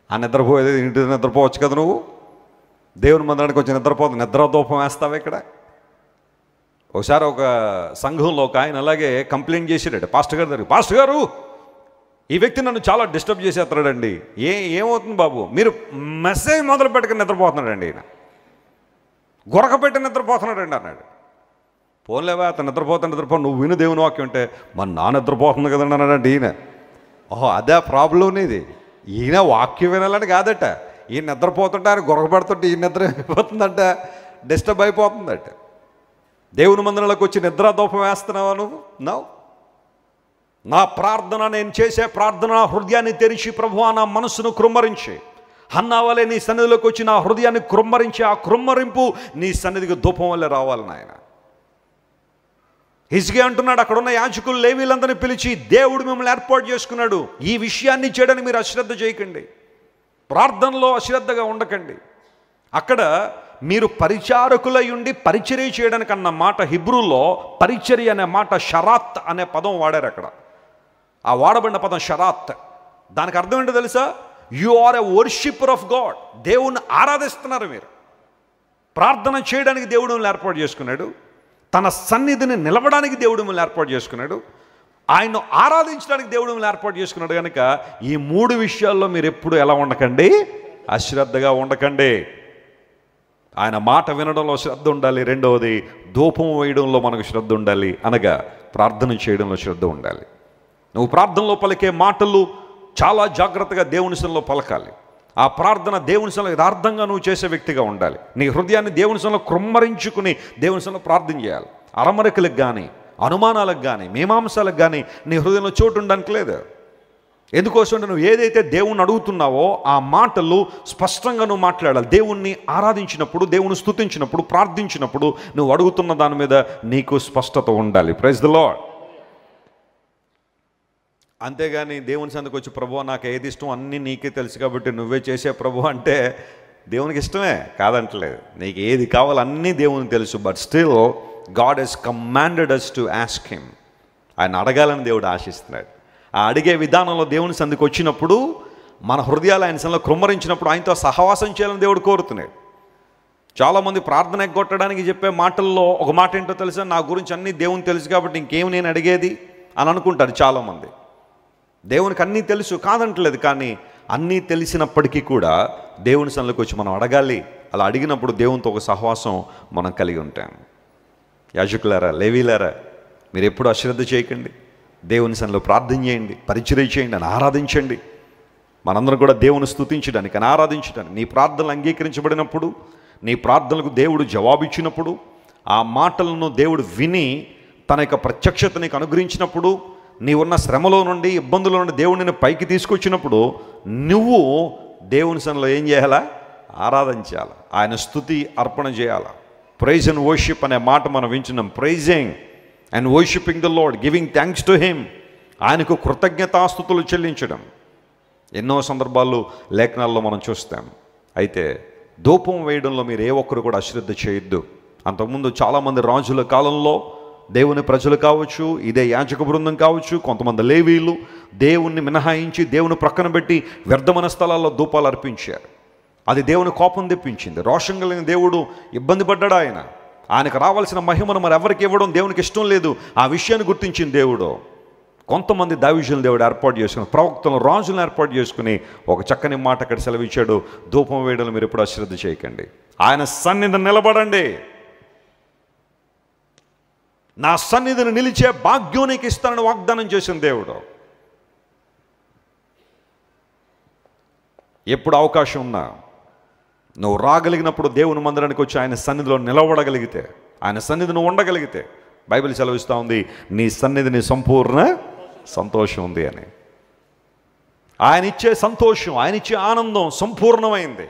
ఆ నిద్రపోయేది ఇంటి నిద్రపోవచ్చు కదా నువ్వు. దేవుని మందిరానికి వచ్చి నిద్రా ధూపం వేస్తావా ఇక్కడ? ఒకసారి ఒక సంఘంలో ఒక ఆయన అలాగే కంప్లైంట్ చేసాడు పాస్టర్ గారి దగ్గర. పాస్టర్ గారు, ఈ వ్యక్తి నన్ను చాలా డిస్టర్బ్ చేసేస్తాడండి. ఏమవుతుంది బాబు? మీరు మెసేజ్ మొదలు పెట్టుకుని నిద్రపోతున్నాడండి, ఈయన గొరక పెట్టి నిద్రపోతున్నాడండి అన్నాడు. పోన్లేవా, అతను నిద్రపో, నువ్వు విను దేవుని వాక్యం అంటే, మరి నా నిద్రపోతుంది కదండి అన్నాడండి ఈయన. ఓహో అదే ప్రాబ్లం ఇది. ఈయన వాక్యం వినాలని కాదట, ఈయన నిద్రపోతుంటే ఆయన గొరక పెడుతుంటే ఈయన నిద్ర అయిపోతుందంట, డిస్టర్బ్ అయిపోతుందట. దేవుని మందిరంలోకి వచ్చి నిద్రా ధూపం వేస్తున్నావా నువ్వు? నా ప్రార్థన, నేను చేసే ప్రార్థన హృదయాన్ని తెరిచి ప్రభువా నా మనసును కృమ్మరించి, హన్నా వలె నీ సన్నిధిలోకి వచ్చి నా హృదయాన్ని కృమ్మరించి, ఆ కృమ్మరింపు నీ సన్నిధికి ధూపం వల్లే రావాలి నాయన. హిజ్కియా అంటున్నాడు, అక్కడున్న యాజకులు లేవీలందరినీ పిలిచి, దేవుడు మిమ్మల్ని ఏర్పాటు చేసుకున్నాడు, ఈ విషయాన్ని చేయడానికి మీరు అశ్రద్ధ చేయకండి, ప్రార్థనలో అశ్రద్ధగా ఉండకండి. అక్కడ మీరు పరిచారకులై ఉండి పరిచర్య చేయడానికి అన్న మాట హిబ్రూలో పరిచర్య అనే మాట షరాత్ అనే పదం వాడారు అక్కడ. ఆ వాడబడిన పదం షరాత్. దానికి అర్థం ఏంటో తెలుసా? You are a worshipper of God. దేవుణ్ణి ఆరాధిస్తున్నారు మీరు. ప్రార్థన చేయడానికి దేవుడు మిమ్మల్ని ఏర్పాటు చేసుకున్నాడు, తన సన్నిధిని నిలవడానికి దేవుడు మిమ్మల్ని ఏర్పాటు చేసుకున్నాడు, ఆయన్ను ఆరాధించడానికి దేవుడు మిమ్మల్ని ఏర్పాటు చేసుకున్నాడు. కనుక ఈ 3 విషయాల్లో మీరు ఎప్పుడు ఎలా ఉండకండి? అశ్రద్ధగా ఉండకండి. ఆయన మాట వినడంలో శ్రద్ధ ఉండాలి. రెండవది ధూపం వేయడంలో మనకు శ్రద్ధ ఉండాలి, అనగా ప్రార్థన చేయడంలో శ్రద్ధ ఉండాలి. నువ్వు ప్రార్థనలో పలికే మాటలు చాలా జాగ్రత్తగా దేవుని సన్నిధిలో పలకాలి. ఆ ప్రార్థన దేవుని సన్నిధిలో యథార్థంగా నువ్వు చేసే వ్యక్తిగా ఉండాలి. నీ హృదయాన్ని దేవుని సన్నిధిలో కృమ్మరించుకుని దేవుని సన్నిధిలో ప్రార్థన చేయాలి. అరమరికలకు కానీ అనుమానాలకు కానీ మీమాంసాలకు కానీ నీ హృదయంలో చోటు ఉండడానికి లేదు. ఎందుకోసం నువ్వు ఏదైతే దేవుణ్ణి అడుగుతున్నావో ఆ మాటలు స్పష్టంగా నువ్వు మాట్లాడాలి. దేవుణ్ణి ఆరాధించినప్పుడు, దేవుని స్తుతించినప్పుడు, ప్రార్థించినప్పుడు నువ్వు అడుగుతున్న దాని మీద నీకు స్పష్టత ఉండాలి. Praise the Lord. అంతేగాని దేవుని సందుకు వచ్చి ప్రభువా నాకు ఏది ఇష్టం అన్నీ నీకే తెలుసు కాబట్టి నువ్వే చేసే ప్రభు అంటే దేవునికి ఇష్టమే కాదంటలేదు. నీకు ఏది కావాలో అన్నీ దేవునికి తెలుసు. But still God has commanded us to ask him. ఆయన అడగాలని దేవుడు ఆశిస్తున్నాడు. ఆ అడిగే విధానంలో దేవుని సందుకు వచ్చినప్పుడు మన హృదయాలు ఆయన సందులో కృమ్మరించినప్పుడు ఆయనతో సహవాసం చేయాలని దేవుడు కోరుతున్నాడు. చాలామంది ప్రార్థన ఎగ్గొట్టడానికి చెప్పే మాటల్లో ఒక మాట ఏంటో తెలుసా, నా గురించి అన్నీ దేవునికి తెలుసు కాబట్టి ఇంకేం నేను అడిగేది అని అనుకుంటారు చాలామంది. దేవునికి అన్నీ తెలుసు కాదంటలేదు, కానీ అన్నీ తెలిసినప్పటికీ కూడా దేవుని సన్నిధికి వచ్చి మనం అడగాలి. అలా అడిగినప్పుడు దేవునితో ఒక సహవాసం మనం కలిగి ఉంటాం. యాజకులారా, లేవీలారా, మీరు ఎప్పుడు అశ్రద్ధ చేయకండి. దేవుని సన్నిధిలో ప్రార్థన చేయండి, పరిచర్య చేయండి, అని ఆరాధించండి. మనందరం కూడా దేవుని స్తుతించడానికి, అని ఆరాధించడానికి, నీ ప్రార్థనలు అంగీకరించబడినప్పుడు, నీ ప్రార్థనలకు దేవుడు జవాబిచ్చినప్పుడు, ఆ మాటలను దేవుడు విని తన యొక్క ప్రత్యక్షత నీకు అనుగ్రహించినప్పుడు, నీవున్న శ్రమలో నుండి, ఇబ్బందుల నుండి దేవుడిని పైకి తీసుకొచ్చినప్పుడు నువ్వు దేవుని సన్నిధిలో ఏం చేయాలా? ఆరాధన చేయాలి, ఆయన స్తుతి అర్పణ చేయాలి. ప్రైజ్ అండ్ వర్షిప్ అనే మాట మనం వింటున్నాం. Praising and worshipping the Lord, giving thanks to him, ఆయనకు కృతజ్ఞతాస్తుతులు చెల్లించడం. ఎన్నో సందర్భాలు లేఖనాల్లో మనం చూస్తాం. అయితే ధూపం వేయడంలో మీరు ఏ ఒక్కరు కూడా అశ్రద్ధ చేయొద్దు. అంతకుముందు చాలామంది రాజుల కాలంలో దేవుని ప్రజలు కావచ్చు, ఇదే యాజక బృందం కావచ్చు, కొంతమంది లేవీలు దేవుణ్ణి మినహాయించి దేవుని ప్రక్కన పెట్టి వ్యర్థమైన స్థలాల్లో ధూపాలు అర్పించారు. అది దేవుని కోపం తెప్పించింది. రోషం కలిగిన దేవుడు ఇబ్బంది పడ్డాడు. ఆయనకు రావాల్సిన మహిమను మరి ఎవరికి ఇవ్వడం దేవునికి ఇష్టం లేదు. ఆ విషయాన్ని గుర్తించిన దేవుడు కొంతమంది దావీదులను దేవుడు ఏర్పాటు చేసుకుని, ప్రవక్తలను, రాజులను ఏర్పాటు చేసుకుని ఒక చక్కని మాట అక్కడ సెలవిచ్చాడు, ధూపం వేయడం మీరు ఎప్పుడు అశ్రద్ధ చేయకండి, ఆయన సన్నిధిని నిలబడండి, నా సన్నిధిని నిలిచే భాగ్యం నీకు ఇస్తానని వాగ్దానం చేసిన దేవుడు. ఎప్పుడు అవకాశం ఉన్నా నువ్వు రాగలిగినప్పుడు దేవుని మందిరానికి వచ్చి ఆయన సన్నిధిలో నిలబడగలిగితే, ఆయన సన్నిధిని ఉండగలిగితే, బైబిల్ సెలవిస్తూ ఉంది నీ సన్నిధిని సంపూర్ణ సంతోషం ఉంది అని. ఆయన ఇచ్చే సంతోషం, ఆయన ఇచ్చే ఆనందం సంపూర్ణమైంది.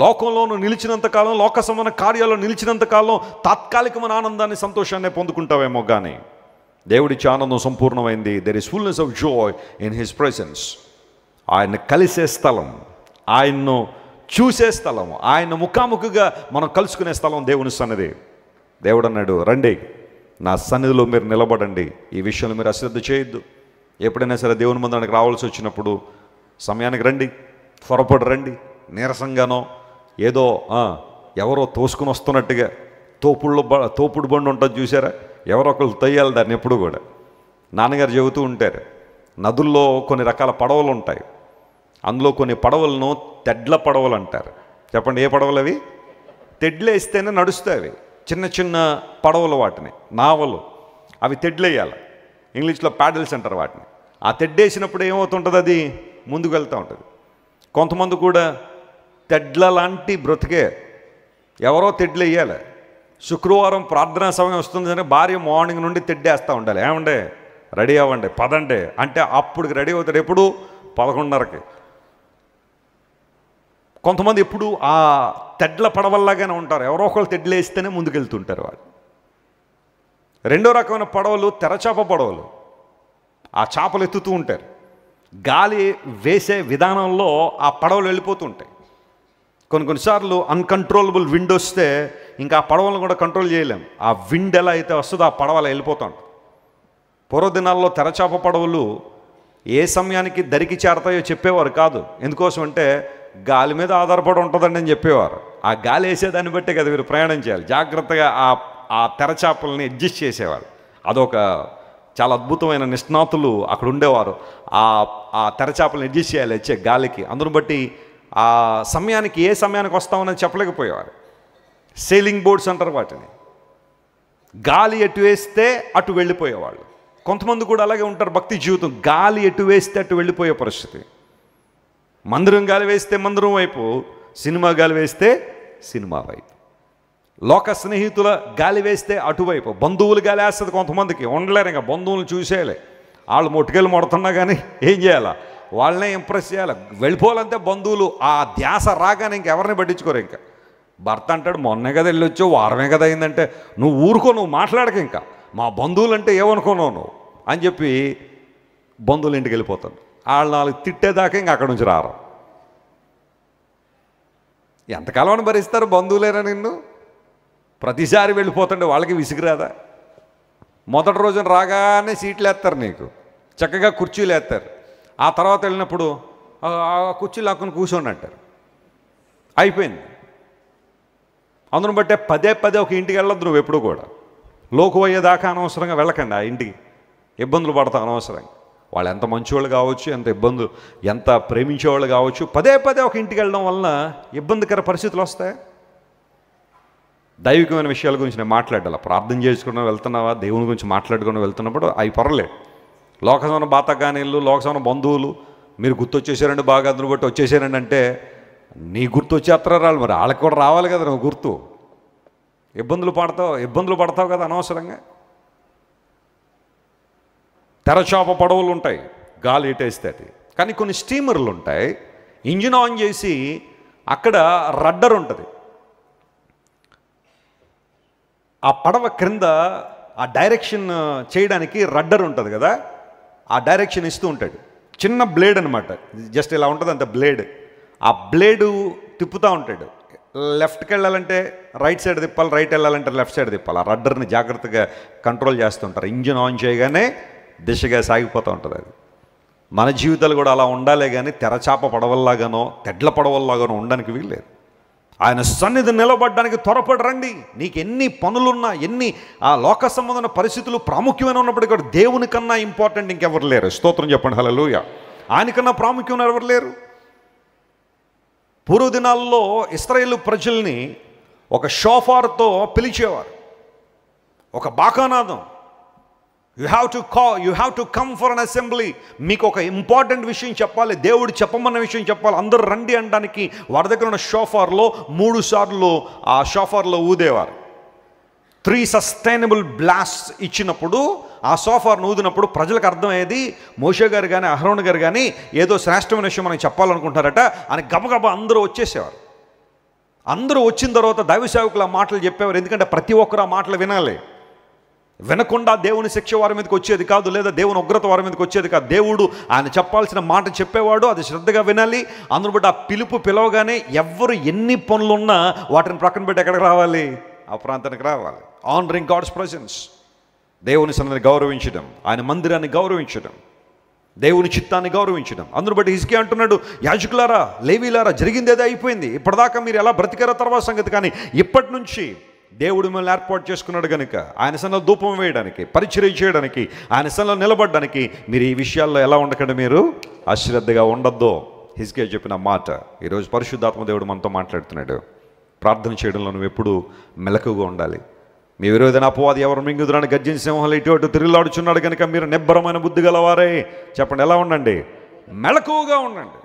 లోకంలో నువ్వు నిలిచినంతకాలం, లోక సంబంధ కార్యాల్లో నిలిచినంతకాలం తాత్కాలికమైన ఆనందాన్ని, సంతోషాన్ని పొందుకుంటావేమో, కానీ దేవుడిచ్చే ఆనందం సంపూర్ణమైంది. There is fullness of joy in his presence. ఆయన కలిసే స్థలం, ఆయన్ను చూసే స్థలం, ఆయన ముఖాముఖిగా మనం కలుసుకునే స్థలం దేవుని సన్నిధి. దేవుడు అన్నాడు, రండి నా సన్నిధిలో మీరు నిలబడండి, ఈ విషయంలో మీరు అశ్రద్ధ చేయొద్దు. ఎప్పుడైనా సరే దేవుని మందిరానికి రావాల్సి వచ్చినప్పుడు సమయానికి రండి, త్వరపడి రండి. నీరసంగానో ఏదో ఎవరో తోసుకుని వస్తున్నట్టుగా, తోపుడు బండి ఉంటుంది చూసారా, ఎవరో ఒకళ్ళు తయ్యాలి దాన్ని. ఎప్పుడు కూడా నాన్నగారు చెబుతూ ఉంటారు, నదుల్లో కొన్ని రకాల పడవలు ఉంటాయి. అందులో కొన్ని పడవలను తెడ్ల పడవలు అంటారు. చెప్పండి, ఏ పడవలు అవి? తెడ్లేస్తేనే నడుస్తాయి. చిన్న చిన్న పడవలు, వాటిని నావలు, అవి తెడ్లేయాలి. ఇంగ్లీష్లో ప్యాడిల్స్ అంటారు వాటిని. ఆ తెడ్డేసినప్పుడు ఏమవుతుంటుంది, అది ముందుకు వెళ్తూ ఉంటుంది. కొంతమంది కూడా తెడ్ల లాంటి బ్రతికే, ఎవరో తెడ్లు వేయాలి. శుక్రవారం ప్రార్థనా సమయం వస్తుందని భార్య మార్నింగ్ నుండి తెడ్డేస్తూ ఉండాలి. ఏమండే రెడీ అవ్వండి, పదండి అంటే అప్పుడు రెడీ అవుతాడు. ఎప్పుడు? 11:30కి. కొంతమంది ఎప్పుడు ఆ తెడ్ల పడవల్లాగానే ఉంటారు, ఎవరో ఒకళ్ళు తెడ్లు వేస్తేనే ముందుకెళ్తుంటారు వాళ్ళు. రెండో రకమైన పడవలు తెరచాప పడవలు. ఆ చేపలు ఎత్తుతూ ఉంటారు. గాలి వేసే విధానంలో ఆ పడవలు వెళ్ళిపోతూ ఉంటాయి. కొన్నిసార్లు అన్కంట్రోలబుల్ విండ్ వస్తే ఇంకా ఆ పడవలను కూడా కంట్రోల్ చేయలేం. ఆ విండ్ ఎలా అయితే వస్తుందో ఆ పడవలు వెళ్ళిపోతాం. పూర్వదినాల్లో తెరచాప పడవలు ఏ సమయానికి దరికి చేరతాయో చెప్పేవారు కాదు. ఎందుకోసం అంటే గాలి మీద ఆధారపడి ఉంటుందండి అని చెప్పేవారు. ఆ గాలి వేసేదాన్ని బట్టే కదా మీరు ప్రయాణం చేయాలి. జాగ్రత్తగా ఆ తెరచాపల్ని అడ్జస్ట్ చేసేవారు. అదొక చాలా అద్భుతమైన నిష్ణాతులు అక్కడ ఉండేవారు. ఆ తెరచాపల్ని అడ్జస్ట్ చేయాలి వచ్చే గాలికి. అందును బట్టి ఆ సమయానికి ఏ సమయానికి వస్తామని చెప్పలేకపోయేవారు. సేలింగ్ బోట్స్ అంటారు వాటిని. గాలి ఎటు వేస్తే అటు వెళ్ళిపోయేవాళ్ళు. కొంతమంది కూడా అలాగే ఉంటారు భక్తి జీవితం. గాలి ఎటు వేస్తే అటు వెళ్ళిపోయే పరిస్థితి. మందిరం గాలి వేస్తే మందిరం వైపు, సినిమా గాలి వేస్తే సినిమా వైపు. లోక స్నేహితుల గాలి వేస్తే అటువైపు, బంధువులు గాలి వేస్తుంది కొంతమందికి, ఉండలేరు ఇంకా బంధువులు చూసేయాలి. వాళ్ళు మొట్టుకెళ్ళి మొడుతున్నా కానీ ఏం చేయాలా, వాళ్ళనే ఇంప్రెస్ చేయాలి, వెళ్ళిపోవాలంటే బంధువులు ఆ ధ్యాస రాగానే ఇంకెవరిని పట్టించుకోరు. ఇంకా భర్త అంటాడు మొన్నే కదా వెళ్ళొచ్చు, వారమే కదా అయిందంటే నువ్వు ఊరుకో, నువ్వు మాట్లాడక, ఇంకా మా బంధువులు అంటే ఏమనుకున్నావు నువ్వు అని చెప్పి బంధువులు ఇంటికి వెళ్ళిపోతాను. వాళ్ళు నాలుగు తిట్టేదాకా ఇంక అక్కడి నుంచి రారు. ఎంతకాలం భరిస్తారు బంధువులేనా నిన్ను? ప్రతిసారి వెళ్ళిపోతుంటే వాళ్ళకి విసిగిరాదా? మొదటి రోజున రాగానే సీట్లు వేస్తారు నీకు, చక్కగా కుర్చీలు వేస్తారు. ఆ తర్వాత వెళ్ళినప్పుడు కుర్చీలు లాక్కుని కూర్చోండి అంటారు. అయిపోయింది. అందును బట్టే పదే పదే ఒక ఇంటికి వెళ్ళొద్దు నువ్వు ఎప్పుడు కూడా. లోకు అయ్యేదాకా అనవసరంగా వెళ్ళకండి ఆ ఇంటికి, ఇబ్బందులు పడతావు అనవసరంగా. వాళ్ళు ఎంత మంచివాళ్ళు కావచ్చు, ఎంత ఇబ్బందులు, ఎంత ప్రేమించేవాళ్ళు కావచ్చు, పదే పదే ఒక ఇంటికి వెళ్ళడం వలన ఇబ్బందికర పరిస్థితులు వస్తాయి. దైవికమైన విషయాల గురించి నేను మాట్లాడాలి. ప్రార్థన చేసుకుని వెళ్తున్నావా, దేవుని గురించి మాట్లాడుకుని వెళ్తున్నప్పుడు అవి పర్లేదు. లోకసమన బాతగానీళ్ళు, లోకసమన బంధువులు మీరు గుర్తొచ్చేసారండి, బాగా అందులో బట్టి వచ్చేసారండి అంటే నీ గుర్తు వచ్చేస్తారు రాళ్ళు, మరి వాళ్ళకి కూడా రావాలి కదా నువ్వు గుర్తు. ఇబ్బందులు పడతావు కదా అనవసరంగా. తెరచాప పడవలు ఉంటాయి, గాలి ఎటేస్తే అది. కానీ కొన్ని స్టీమర్లు ఉంటాయి, ఇంజిన్ ఆన్ చేసి అక్కడ రడ్డర్ ఉంటుంది, ఆ పడవ క్రింద ఆ డైరెక్షన్ చేయడానికి రడ్డర్ ఉంటుంది కదా, ఆ డైరెక్షన్ ఇస్తూ ఉంటాడు. చిన్న బ్లేడ్ అనమాట, జస్ట్ ఇలా ఉంటుంది అంత బ్లేడ్. ఆ బ్లేడు తిప్పుతూ ఉంటాడు. లెఫ్ట్కి వెళ్ళాలంటే రైట్ సైడ్ తిప్పాలి, రైట్ వెళ్ళాలంటే లెఫ్ట్ సైడ్ తిప్పాలి. ఆ రడ్డర్ని జాగ్రత్తగా కంట్రోల్ చేస్తుంటారు. ఇంజిన్ ఆన్ చేయగానే దిశగా సాగిపోతూ ఉంటుంది అది. మన జీవితాలు కూడా అలా ఉండాలే కానీ తెరచాప పడవల్లాగానో తెడ్ల పడవల్లాగానో ఉండడానికి వీల్లేదు. ఆయన సన్నిధి నిలబడడానికి త్వరపడి రండి. నీకు ఎన్ని పనులున్నా, ఎన్ని ఆ లోక సంబంధమైన పరిస్థితులు ప్రాముఖ్యమైన ఉన్నప్పటికీ కూడా దేవుని కన్నా ఇంపార్టెంట్ ఇంకెవరు లేరు. స్తోత్రం చెప్పండి, హల్లెలూయా. ఆయనకన్నా ప్రాముఖ్యం ఎవరు లేరు. పూర్వదినాల్లో ఇశ్రాయేలు ప్రజల్ని ఒక షోఫార్తో పిలిచేవారు, ఒక బాకానాదం. You have to come for an assembly. మీకు ఒక ఇంపార్టెంట్ విషయం చెప్పాలి, దేవుడు చెప్పమన్న విషయం చెప్పాలి, అందరూ రండి అనడానికి వారి దగ్గర ఉన్న షోఫార్లో 3 సార్లు ఆ షోఫార్లో ఊదేవారు. 3 సస్టైనబుల్ బ్లాస్ట్ ఇచ్చినప్పుడు ఆ షోఫార్ను ఊదినప్పుడు ప్రజలకు అర్థమయ్యేది, మోషే గారు కానీ అహరోన్ గారు కానీ ఏదో శ్రేష్టమైన విషయం మనకి చెప్పాలనుకుంటారట అని గబగబా అందరూ వచ్చేసేవారు. అందరూ వచ్చిన తర్వాత దైవ సేవకులు ఆ మాటలు చెప్పేవారు. ఎందుకంటే ప్రతి ఒక్కరు ఆ మాటలు వినాలి. వినకుండా దేవుని శిక్ష వారి మీదకి వచ్చేది కాదు, లేదా దేవుని ఉగ్రత వారి మీదకి వచ్చేది కాదు. దేవుడు ఆయన చెప్పాల్సిన మాట చెప్పేవాడు, అది శ్రద్ధగా వినాలి. అందును బట్టి ఆ పిలవగానే ఎవరు ఎన్ని పనులున్నా వాటిని ప్రక్కన పెట్టి ఎక్కడికి రావాలి, ఆ ప్రాంతానికి రావాలి. ఆనరింగ్ గాడ్స్ ప్రెజెన్స్, దేవుని సన్నిధిని గౌరవించడం, ఆయన మందిరాన్ని గౌరవించడం, దేవుని చిత్తాన్ని గౌరవించడం. అందును బట్టి హిజ్కియా అంటున్నాడు, యాజకులారా, లేవీలారా, జరిగిందేదో అయిపోయింది, ఇప్పటిదాకా మీరు ఎలా బ్రతికారో తర్వాత సంగతి, కానీ ఇప్పటి నుంచి దేవుడు మిమ్మల్ని ఏర్పాటు చేసుకున్నాడు కనుక ఆయన సన్నిధిలో ధూపం వేయడానికి, పరిచర్య చేయడానికి, ఆయన సన్నిధిలో నిలబడడానికి మీరు ఈ విషయాల్లో ఎలా ఉండకండి, మీరు అశ్రద్ధగా ఉండొద్దు. హిజ్కియా చెప్పిన మాట ఈరోజు పరిశుద్ధాత్మ దేవుడు మనతో మాట్లాడుతున్నాడు. ప్రార్థన చేయడంలో నువ్వు ఎప్పుడు మెలకుగా ఉండాలి. మీ విరోధన అపవాది ఎవరు మింగుదురాని గర్జించిన సింహాలు ఇటు అటు తిరుగులాడుచున్నాడు కనుక మీరు నిబ్బరమైన బుద్ధి గలవారే. చెప్పండి, ఎలా ఉండండి? మెలకువగా ఉండండి.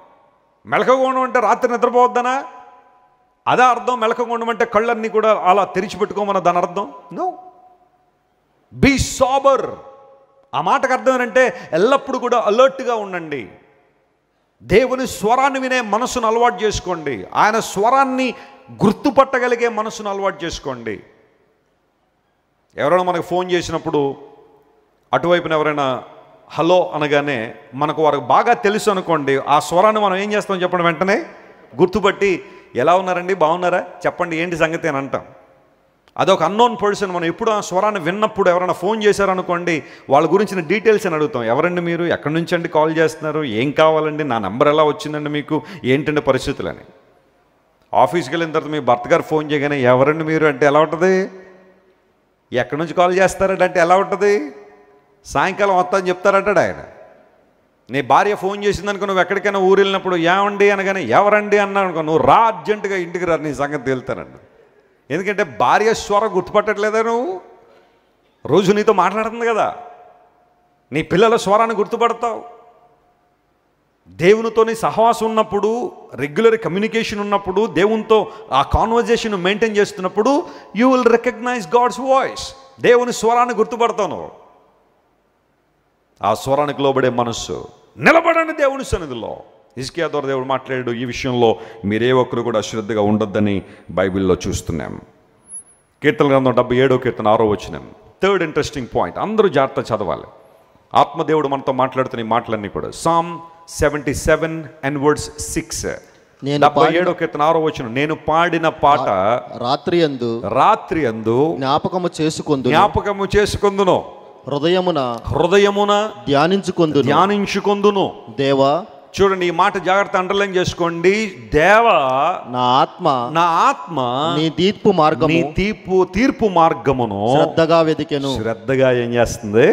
మెలకువగా ఉండమంటే రాత్రి నిద్రపోవద్దనా? అదే అర్థం. మెలకువగా ఉండమంటే కళ్ళన్నీ కూడా అలా తెరిచిపెట్టుకోమన్న దాని అర్థం? No, be sober. ఆ మాటకు అర్థం ఏంటంటే ఎల్లప్పుడూ కూడా అలర్ట్గా ఉండండి. దేవుని స్వరాన్ని వినే మనసును అలవాటు చేసుకోండి. ఆయన స్వరాన్ని గుర్తుపట్టగలిగే మనసును అలవాటు చేసుకోండి. ఎవరైనా మనకు ఫోన్ చేసినప్పుడు అటువైపున ఎవరైనా హలో అనగానే మనకు వారికి బాగా తెలుసు అనుకోండి, ఆ స్వరాన్ని మనం ఏం చేస్తాం చెప్పండి, వెంటనే గుర్తుపట్టి ఎలా ఉన్నారండి, బాగున్నారా, చెప్పండి, ఏంటి సంగతి అని అంటాం. అదొక అన్నోన్ పర్సన్. మనం ఎప్పుడు ఆ స్వరాన్ని విన్నప్పుడు ఎవరైనా ఫోన్ చేశారనుకోండి, వాళ్ళ గురించిన డీటెయిల్స్ అని అడుగుతాం. ఎవరండి మీరు, ఎక్కడి నుంచి అండి కాల్ చేస్తున్నారు, ఏం కావాలండి, నా నెంబర్ ఎలా వచ్చిందండి మీకు, ఏంటండి పరిస్థితులని. ఆఫీస్కి వెళ్ళిన తర్వాత మీ భర్త గారు ఫోన్ చేయగానే ఎవరండి మీరు అంటే ఎలా ఉంటుంది, ఎక్కడి నుంచి కాల్ చేస్తారంటే అంటే ఎలా ఉంటుంది, సాయంకాలం వస్తాను చెప్తారంటాడు ఆయన. నీ భార్య ఫోన్ చేసిందనుకో, నువ్వు ఎక్కడికైనా ఊరు వెళ్ళినప్పుడు ఏమండి అనగానే ఎవరండి అన్నా అనుకో, నువ్వు రా, అర్జెంటుగా ఇంటికి రా, నీ సంగతి తేలుతానండి. ఎందుకంటే భార్య స్వరం గుర్తుపట్టట్లేదా నువ్వు? రోజు నీతో మాట్లాడుతుంది కదా, నీ పిల్లల స్వరాన్ని గుర్తుపడతావు. దేవునితోని సహవాసం ఉన్నప్పుడు, రెగ్యులర్ కమ్యూనికేషన్ ఉన్నప్పుడు, దేవునితో ఆ కాన్వర్జేషన్ మెయింటైన్ చేస్తున్నప్పుడు you will recognise God's voice. దేవుని స్వరాన్ని గుర్తుపడతాను. ఆ స్వరానికి లోబడే మనస్సు. నిలబడండి దేవుని సన్నిధిలో. హిజ్కియా ద్వారా దేవుడు మాట్లాడాడు, ఈ విషయంలో మీరే ఒక్కరు కూడా అశ్రద్ధగా ఉండొద్దని బైబిల్లో చూస్తున్నాం. కీర్తన గ్రంథం 77వ కీర్తన 6వ వచనం. థర్డ్ ఇంట్రెస్టింగ్ పాయింట్, అందరూ జాగ్రత్త చదవాలి. ఆత్మదేవుడు మనతో మాట్లాడుతున్న ఈ మాటలన్నీ కూడా సామ్ 77 and verse 6. 77వ కీర్తన 6వ వచనం. నేను పాడిన పాట రాత్రి అందు జ్ఞాపకము చేసుకొందును, హృదయమున ధ్యానించుకొందును. దేవా, చూడండి ఈ మాట జాగ్రత్త అండర్లైన్ చేసుకోండి. దేవా, నా ఆత్మ నీ తీర్పు మార్గమును శ్రద్ధగా ఏం చేస్తుంది?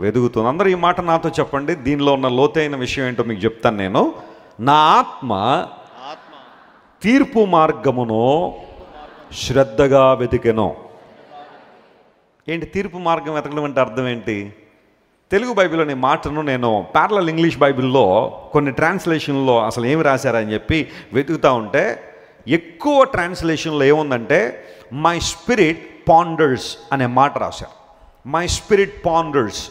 వెదుగుతుంది. అందరూ ఈ మాట నాతో చెప్పండి. దీనిలో ఉన్న లోతైన విషయం ఏంటో మీకు చెప్తాను నేను. నా ఆత్మ తీర్పు మార్గమును శ్రద్ధగా వెతికెను. ఏంటి తీర్పు మార్గం వెతకడం అంటే అర్థం ఏంటి? తెలుగు బైబిల్లోని మాటను నేను ప్యారలల్ ఇంగ్లీష్ బైబిల్లో కొన్ని ట్రాన్స్లేషన్లో అసలు ఏమి రాశారని చెప్పి వెతుకుతూ ఉంటే ఎక్కువ ట్రాన్స్లేషన్లో ఏముందంటే మై స్పిరిట్ పాండర్స్ అనే మాట రాశారు. మై స్పిరిట్ పాండర్స్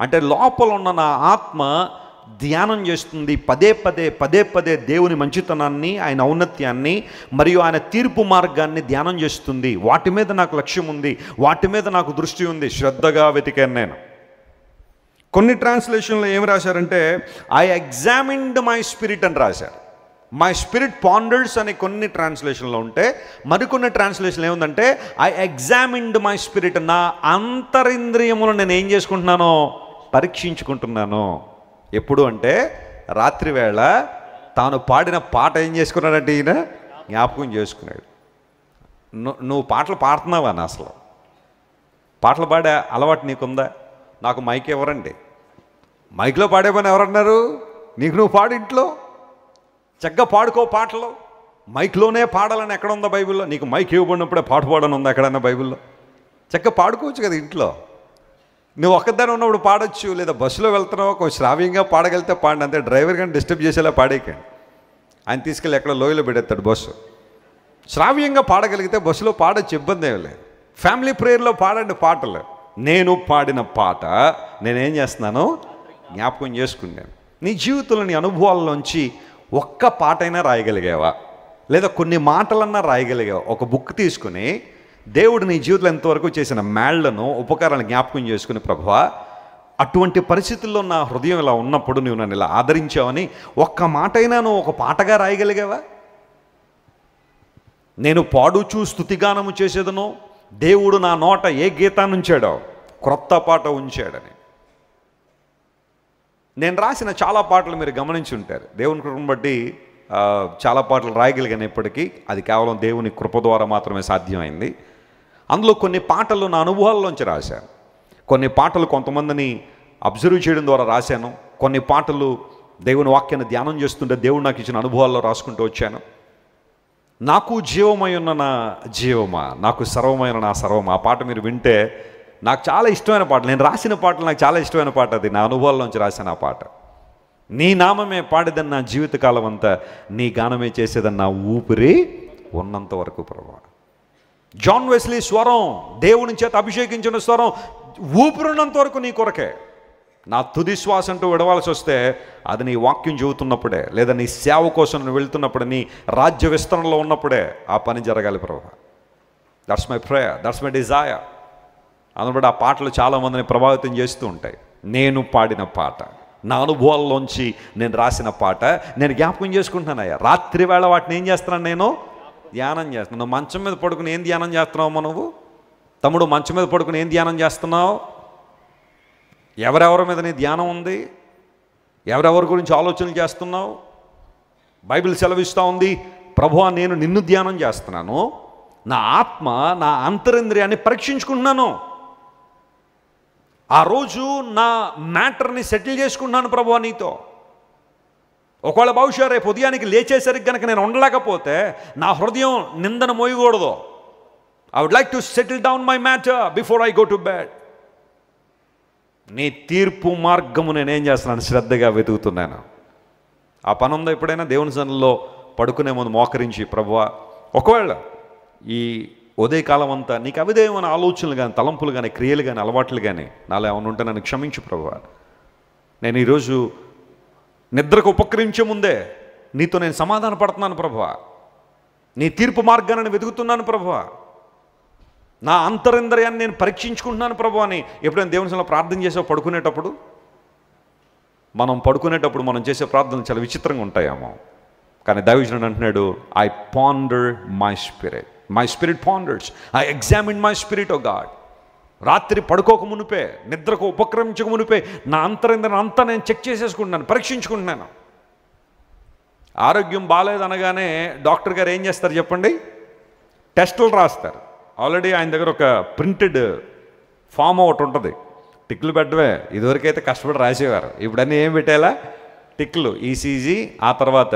అంటే లోపల ఉన్న నా ఆత్మ ధ్యానం చేస్తుంది, పదే పదే దేవుని మంచితనాన్ని, ఆయన ఔన్నత్యాన్ని మరియు ఆయన తీర్పు మార్గాన్ని ధ్యానం చేస్తుంది. వాటి మీద నాకు లక్ష్యం ఉంది, వాటి మీద నాకు దృష్టి ఉంది, శ్రద్ధగా వెతికాను నేను. కొన్ని ట్రాన్స్లేషన్లో ఏమి రాశారంటే ఐ ఎగ్జామిన్డ్ మై స్పిరిట్ అని రాశారు. మై స్పిరిట్ పాండర్స్ అని కొన్ని ట్రాన్స్లేషన్లో ఉంటే, మరికొన్ని ట్రాన్స్లేషన్లో ఏముందంటే ఐ ఎగ్జామిన్డ్ మై స్పిరిట్. నా అంతరింద్రియములను నేను ఏం చేసుకుంటున్నానో పరీక్షించుకుంటున్నాను. ఎప్పుడు అంటే రాత్రి వేళ తాను పాడిన పాట ఏం చేసుకున్నాడంటే ఈయన జ్ఞాపకం చేసుకున్నాడు. నువ్వు పాటలు పాడుతున్నావా? అని అసలు పాటలు పాడే అలవాటు నీకుందా? నాకు మైక్ ఎవరండి? మైక్లో పాడే పని ఎవరన్నారు? నీకు నువ్వు పాడు, ఇంట్లో చక్కగా పాడుకో పాటలు. మైక్లోనే పాడాలని ఎక్కడ ఉందా బైబిల్లో? నీకు మైక్ ఇవ్వబడినప్పుడే పాట పాడని ఉందా ఎక్కడన్నా బైబిల్లో? చక్కగా పాడుకోవచ్చు కదా ఇంట్లో. నువ్వు ఒక్కదాని ఉన్నప్పుడు పాడొచ్చు, లేదా బస్సులో వెళ్తున్నావు కొంచెం శ్రావ్యంగా పాడగలిగితే పాడండి, అంతే. డ్రైవర్ కానీ డిస్టర్బ్ చేసేలా పాడేయకండి. ఆయన తీసుకెళ్ళి ఎక్కడ లోయలో పెడతాడు బస్సు. శ్రావ్యంగా పాడగలిగితే బస్సులో పాడొచ్చు, ఇబ్బంది ఏమి లేదు. ఫ్యామిలీ ప్రేయర్లో పాడండి పాటలు. నేను పాడిన పాట నేనేం చేస్తున్నాను? జ్ఞాపకం చేసుకున్నాను. నీ జీవితంలో నీ అనుభవాల్లోంచి ఒక్క పాటైనా రాయగలిగావా? లేదా కొన్ని మాటలన్నా రాయగలిగావా? ఒక బుక్ తీసుకుని దేవుడు నీ జీవితంలో ఎంతవరకు చేసిన మేళ్లను, ఉపకారాలను జ్ఞాపకం చేసుకుని, ప్రభువా అటువంటి పరిస్థితుల్లో నా హృదయం ఇలా ఉన్నప్పుడు నువ్వు నన్ను ఇలా ఆదరించావని ఒక్క మాటైనా నువ్వు ఒక పాటగా రాయగలిగావా? నేను పాడుచూ స్తుతిగానము చేసేదను, దేవుడు నా నోట ఏ గీతాన్ని ఉంచాడో క్రొత్త పాట ఉంచాడని. నేను రాసిన చాలా పాటలు మీరు గమనించి ఉంటారు. దేవుని కృపను బట్టి చాలా పాటలు రాయగలిగాను. ఇప్పటికీ అది కేవలం దేవుని కృప ద్వారా మాత్రమే సాధ్యమైంది. అందులో కొన్ని పాటలు నా అనుభవాల్లోంచి రాశాను, కొన్ని పాటలు కొంతమందిని అబ్జర్వ్ చేయడం ద్వారా రాశాను, కొన్ని పాటలు దేవుని వాక్యాన్ని ధ్యానం చేస్తుంటే దేవుడు నాకు ఇచ్చిన అనుభవాల్లో రాసుకుంటూ వచ్చాను. నాకు జీవమై ఉన్న నా జీవమా, నాకు సర్వమైన నా సర్వమా, ఆ పాట మీరు వింటే నాకు చాలా ఇష్టమైన పాట. నేను రాసిన పాటలు నాకు చాలా ఇష్టమైన పాట. అది నా అనుభవాల్లోంచి రాసిన ఆ పాట. నీ నామమే పాడేదని నా జీవితకాలం అంతా, నీ గానమే చేసేదని నా ఊపిరి ఉన్నంత వరకు ప్రభువా. జాన్ వెస్లీ స్వరం, దేవుని చేత అభిషేకించిన స్వరం, ఊపిరినంత వరకు నీ కొరకే. నా తుది శ్వాస అంటూ విడవాల్సి వస్తే అది నీ వాక్యం చెబుతున్నప్పుడే, లేదా నీ సేవ కోసం నువ్వు వెళ్తున్నప్పుడే, నీ రాజ్య విస్తరణలో ఉన్నప్పుడే ఆ పని జరగాలి ప్రభువా. That's my prayer, that's my desire. అందుబట్టి ఆ పాటలు చాలామందిని ప్రభావితం చేస్తూ ఉంటాయి. నేను పాడిన పాట, నా అనుభవాల్లోంచి నేను రాసిన పాట నేను జ్ఞాపకం చేసుకుంటున్నానయ్యా. రాత్రి వేళ వాటిని ఏం చేస్తున్నాను? నేను ధ్యానం చేస్తున్నాను. నువ్వు మంచం మీద పడుకుని ఏం ధ్యానం చేస్తున్నావు? నువ్వు తమ్ముడు మంచం మీద పడుకుని ఏం ధ్యానం చేస్తున్నావు? ఎవరెవరి మీద నీ ధ్యానం ఉంది? ఎవరెవరి గురించి ఆలోచనలు చేస్తున్నావు? బైబిల్ సెలవిస్తూ ఉంది, ప్రభువా నేను నిన్ను ధ్యానం చేస్తున్నాను, నా ఆత్మ నా అంతరింద్రియాన్ని పరీక్షించుకుంటున్నాను. ఆ రోజు నా మ్యాటర్ని సెటిల్ చేసుకుంటున్నాను ప్రభువా నీతో. ఒకవేళ బహుశా రేపు ఉదయానికి లేచేసరికి కనుక నేను ఉండలేకపోతే నా హృదయం నిందను మోయకూడదు. I would like to settle down my matter before I go to bed. నీ తీర్పు మార్గము నేనేం చేస్తున్నాను? శ్రద్ధగా వెతుకుతున్నాను. ఆ పని ఉందా ఎప్పుడైనా? దేవుని సన్నిధిలో పడుకునే ముందు మోకరించి, ప్రభువా, ఒకవేళ ఈ ఉదయకాలం అంతా నీకు అవిధేయమైన ఆలోచనలు కానీ, తలంపులు కానీ, క్రియలు కానీ, అలవాట్లు కానీ నాలో ఏమైనా ఉంటే నన్ను క్షమించు ప్రభువా. నేను ఈరోజు నిద్రకు ఉపక్రమించే ముందే నీతో నేను సమాధాన పడుతున్నాను ప్రభువా. నీ తీర్పు మార్గాన్ని వెతుకుతున్నాను ప్రభువా. నా అంతరింద్రియాన్ని నేను పరీక్షించుకుంటున్నాను ప్రభువా అని ఎప్పుడైనా దేవుని సన్నిధిలో ప్రార్థన చేసావు? పడుకునేటప్పుడు మనం చేసే ప్రార్థనలు చాలా విచిత్రంగా ఉంటాయేమో. కానీ దైవజనుడు అంటున్నాడు, I ponder my spirit ponders, I examine my spirit O God. రాత్రి పడుకోక మునిపే, నిద్రకు ఉపక్రమించక మునిపే నా అంతరింద్రియం అంతా నేను చెక్ చేసేసుకుంటున్నాను, పరీక్షించుకుంటున్నాను. ఆరోగ్యం బాగాలేదనగానే డాక్టర్ గారు ఏం చేస్తారు చెప్పండి? టెస్టులు రాస్తారు. ఆల్రెడీ ఆయన దగ్గర ఒక ప్రింటెడ్ ఫామ్ ఒకటి ఉంటుంది, టిక్లు పెట్టవే. ఇదివరకైతే కష్టపడి రాసేవారు, ఇప్పుడన్నీ ఏం పెట్టేలా? టిక్లు, ఈసీజీ, ఆ తర్వాత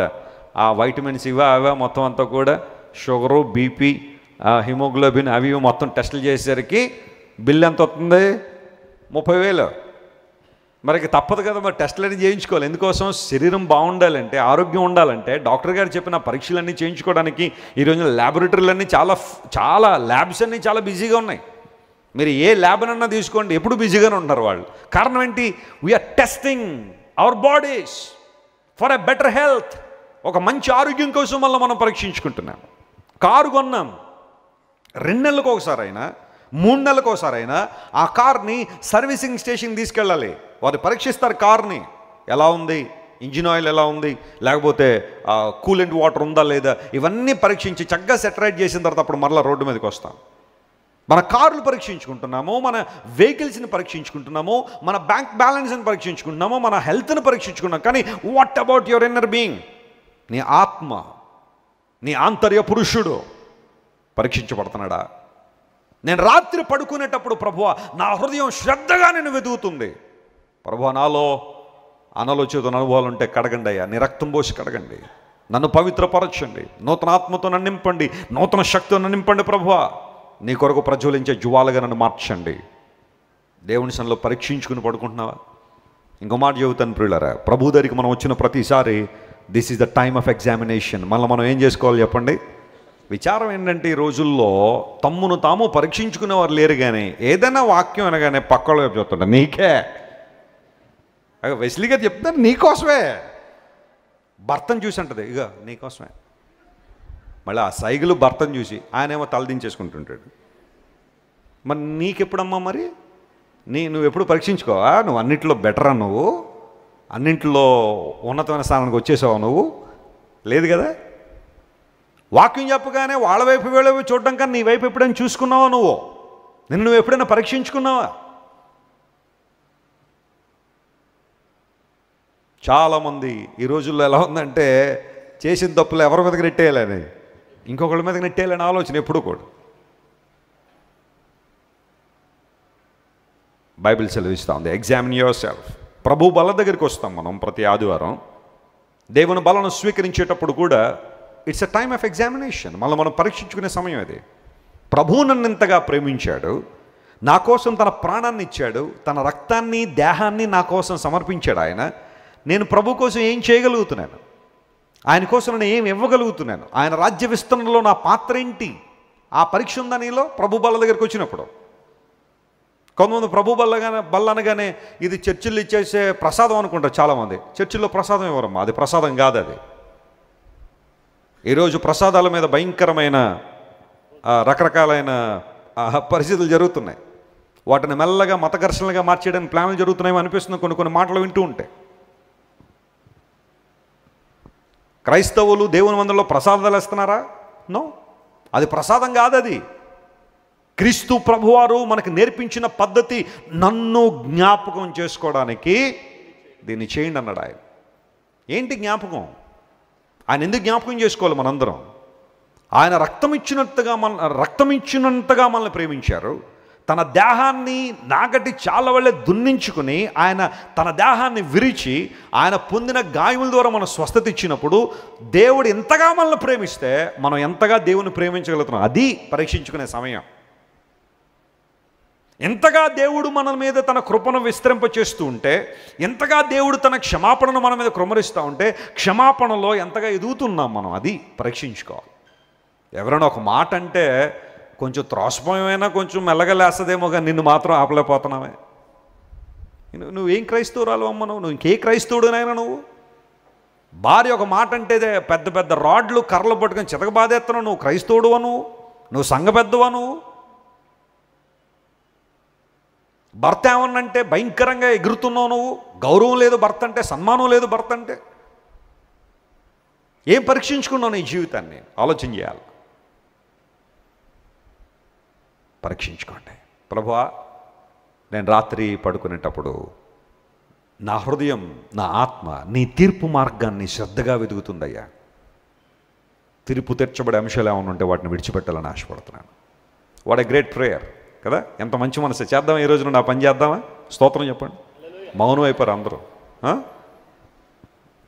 ఆ వైటమిన్స్ అవా మొత్తం అంతా కూడా, షుగరు, బీపీ, హిమోగ్లోబిన్, అవి మొత్తం టెస్టులు చేసేసరికి బిల్ ఎంత వస్తుంది? 30,000. మరికి తప్పదు కదా, మరి టెస్టులన్నీ చేయించుకోవాలి. ఎందుకోసం? శరీరం బాగుండాలంటే, ఆరోగ్యం ఉండాలంటే డాక్టర్ గారు చెప్పిన పరీక్షలన్నీ చేయించుకోవడానికి ఈరోజు ల్యాబొరేటరీలన్నీ చాలా ల్యాబ్స్ అన్నీ చాలా బిజీగా ఉన్నాయి. మీరు ఏ ల్యాబ్నన్నా తీసుకోండి, ఎప్పుడు బిజీగానే ఉంటారు వాళ్ళు. కారణం ఏంటి? We are testing our bodies for a better health. ఒక మంచి ఆరోగ్యం కోసం వల్ల మనం పరీక్షించుకుంటున్నాం. కారు కొన్నాం, 2 నెలలకు ఒకసారైనా 3 నెలలకు ఒకసారైనా ఆ కార్ని సర్వీసింగ్ స్టేషన్ తీసుకెళ్ళాలి. వారు పరీక్షిస్తారు కార్ని, ఎలా ఉంది, ఇంజిన్ ఆయిల్ ఎలా ఉంది, లేకపోతే కూలెంట్ వాటర్ ఉందా లేదా, ఇవన్నీ పరీక్షించి చక్కగా సెటరైట్ చేసిన తర్వాత అప్పుడు మరలా రోడ్డు మీదకి వస్తాం. మన కార్లు పరీక్షించుకుంటున్నాము, మన వెహికల్స్ని పరీక్షించుకుంటున్నాము, మన బ్యాంక్ బ్యాలెన్స్ని పరీక్షించుకుంటున్నాము, మన హెల్త్ని పరీక్షించుకున్నాం. కానీ what about your inner being? నీ ఆత్మ, నీ ఆంతర్య పురుషుడు పరీక్షించబడుతున్నాడా? నేను రాత్రి పడుకునేటప్పుడు ప్రభువా నా హృదయం శ్రద్ధగా నేను వెతుకుతుంది. ప్రభువా నాలో అనాలోచిత అనుభవాలు ఉంటే కడగండి అయ్యా, నీ రక్తం పోసి కడగండి, నన్ను పవిత్రపరచండి, నూతన ఆత్మతో నన్ను నింపండి, నూతన శక్తితో నన్ను నింపండి ప్రభువా. నీ కొరకు ప్రజ్వలించే జ్వాలగా నన్ను మార్చండి. దేవుని సన్నిధిలో పరీక్షించుకుని పడుకుంటున్నావా? ఇంకో మాట చెబుతాను ప్రియులారా, ప్రభు దగ్గరికి మనం వచ్చిన ప్రతిసారి this is the time of examination. మళ్ళీ మనం ఏం చేసుకోవాలి చెప్పండి? విచారం ఏంటంటే, ఈ రోజుల్లో తమ్మును తాము పరీక్షించుకునేవారు లేరు. కానీ ఏదైనా వాక్యం అనగానే పక్కలో వైపు చూస్తుంటా, నీకే వెస్లీగా చెప్తాను, నీకోసమే. భర్తను చూసి అంటది, ఇక నీకోసమే. మళ్ళీ ఆ సైగులు భర్తను చూసి ఆయనేమో తలదించేసుకుంటుంటాడు. మరి నీకెప్పుడమ్మా? మరి నువ్వు ఎప్పుడు పరీక్షించుకోవా? నువ్వు అన్నింటిలో బెటరా? నువ్వు అన్నింటిలో ఉన్నతమైన స్థానానికి వచ్చేసావా? నువ్వు లేదు కదా. వాక్యం చెప్పగానే వాళ్ళ వైపు వీళ్ళ వైపు చూడడం కానీ నీ వైపు ఎప్పుడైనా చూసుకున్నావా? నువ్వు ఎప్పుడైనా పరీక్షించుకున్నావా? చాలామంది ఈ రోజుల్లో ఎలా ఉందంటే, చేసిన తప్పులు ఎవరి మీదకి నెట్టేయాలని, ఇంకొకళ్ళ మీదకి నెట్టేయాలని ఆలోచన ఎప్పుడు కూడా. బైబిల్ సెలవిస్తూ ఉంది, ఎగ్జామిన్ యువర్ సెల్ఫ్. ప్రభు బల దగ్గరికి వస్తాం మనం ప్రతి ఆదివారం. దేవుని బలను స్వీకరించేటప్పుడు కూడా it's a time of examination. మనం పరీక్షించుకునే సమయం అది. ప్రభువు నన్ను ఇంతగా ప్రేమించాడు, నా కోసం తన ప్రాణాన్ని ఇచ్చాడు, తన రక్తాన్ని దేహాన్ని నా కోసం సమర్పించాడు ఆయన. నేను ప్రభు కోసం ఏం చేయగలుగుతున్నాను? ఆయన కోసం నేను ఏం ఇవ్వగలుగుతున్నాను? ఆయన రాజ్య విస్తరణలో నా పాత్ర ఏంటి? ఆ పరీక్ష ఉందా నీలో? ప్రభు బల్ల దగ్గరికి వచ్చినప్పుడు కొంతమంది ప్రభు బల్ల అనగానే ఇది చర్చిల్లో ఇచ్చేసే ప్రసాదం అనుకుంటారు చాలామంది. చర్చిల్లో ప్రసాదం ఇవ్వరమ్మా, అది ప్రసాదం కాదు. అది ఈరోజు ప్రసాదాల మీద భయంకరమైన రకరకాలైన పరిస్థితులు జరుగుతున్నాయి. వాటిని మెల్లగా మత ఘర్షణలుగా మార్చేయడానికి ప్లాన్లు జరుగుతున్నాయో అనిపిస్తుంది కొన్ని మాటలు వింటూ ఉంటే. క్రైస్తవులు దేవుని మందిరంలో ప్రసాదాలు ఇస్తున్నారా? నో, అది ప్రసాదం కాదు. అది క్రీస్తు ప్రభువారు మనకు నేర్పించిన పద్ధతి. నన్ను జ్ఞాపకం చేసుకోవడానికి దీన్ని చేయండి అన్నాడు ఆయన. ఏంటి జ్ఞాపకం? ఆయన ఎందుకు జ్ఞాపకం చేసుకోవాలి? మనందరం ఆయన రక్తం ఇచ్చినంతగా మనల్ని ప్రేమించారు. తన దేహాన్ని నాగటి చాలా వల్లే దున్నించుకుని ఆయన తన దేహాన్ని విరిచి ఆయన పొందిన గాయముల ద్వారా మనం స్వస్థత ఇచ్చినప్పుడు దేవుడు ఎంతగా మనల్ని ప్రేమిస్తే మనం ఎంతగా దేవుని ప్రేమించగలుగుతున్నాం? అది పరీక్షించుకునే సమయం. ఎంతగా దేవుడు మన మీద తన కృపను విస్తరింపచేస్తూ ఉంటే, ఎంతగా దేవుడు తన క్షమాపణను మన మీద కృమ్మరిస్తూ ఉంటే, క్షమాపణలో ఎంతగా ఎదుగుతున్నాం మనం, అది పరీక్షించుకోవాలి. ఎవరైనా ఒక మాట అంటే కొంచెం త్రోసపోయమైనా కొంచెం మెల్లగా లేస్తుందేమో, కానీ నిన్ను మాత్రం ఆపలేకపోతున్నామే. నువ్వేం క్రైస్తవురాలు అమ్మ, నువ్వు ఇంకే క్రైస్తవుడునైనా నువ్వు. భార్య ఒక మాట అంటే పెద్ద పెద్ద రాడ్లు కర్రలు పట్టుకొని చితకబాదేస్తున్నావు, నువ్వు క్రైస్తవుడువా, నువ్వు సంఘ పెద్దవా నువ్వు. భర్త ఏమన్నంటే భయంకరంగా ఎగురుతున్నావు నువ్వు, గౌరవం లేదు భర్త అంటే, సన్మానం లేదు భర్త అంటే. ఏం పరీక్షించుకున్నావు నీ జీవితాన్ని? ఆలోచన చేయాలి, పరీక్షించుకోండి. ప్రభువా, నేను రాత్రి పడుకునేటప్పుడు నా హృదయం, నా ఆత్మ నీ తీర్పు మార్గాన్ని శ్రద్ధగా వెతుకుతుందయ్యా. తీర్పు తీర్చబడే అంశాలు ఏమైనా ఉంటే వాటిని విడిచిపెట్టాలని ఆశపడుతున్నాను. వాట్ ఏ గ్రేట్ ప్రేయర్ కదా, ఎంత మంచి మనసు. చేద్దాం, ఈ రోజు నుండి ఆ పని చేద్దామా? స్తోత్రం చెప్పండి. మౌనం అయిపోయారు అందరూ.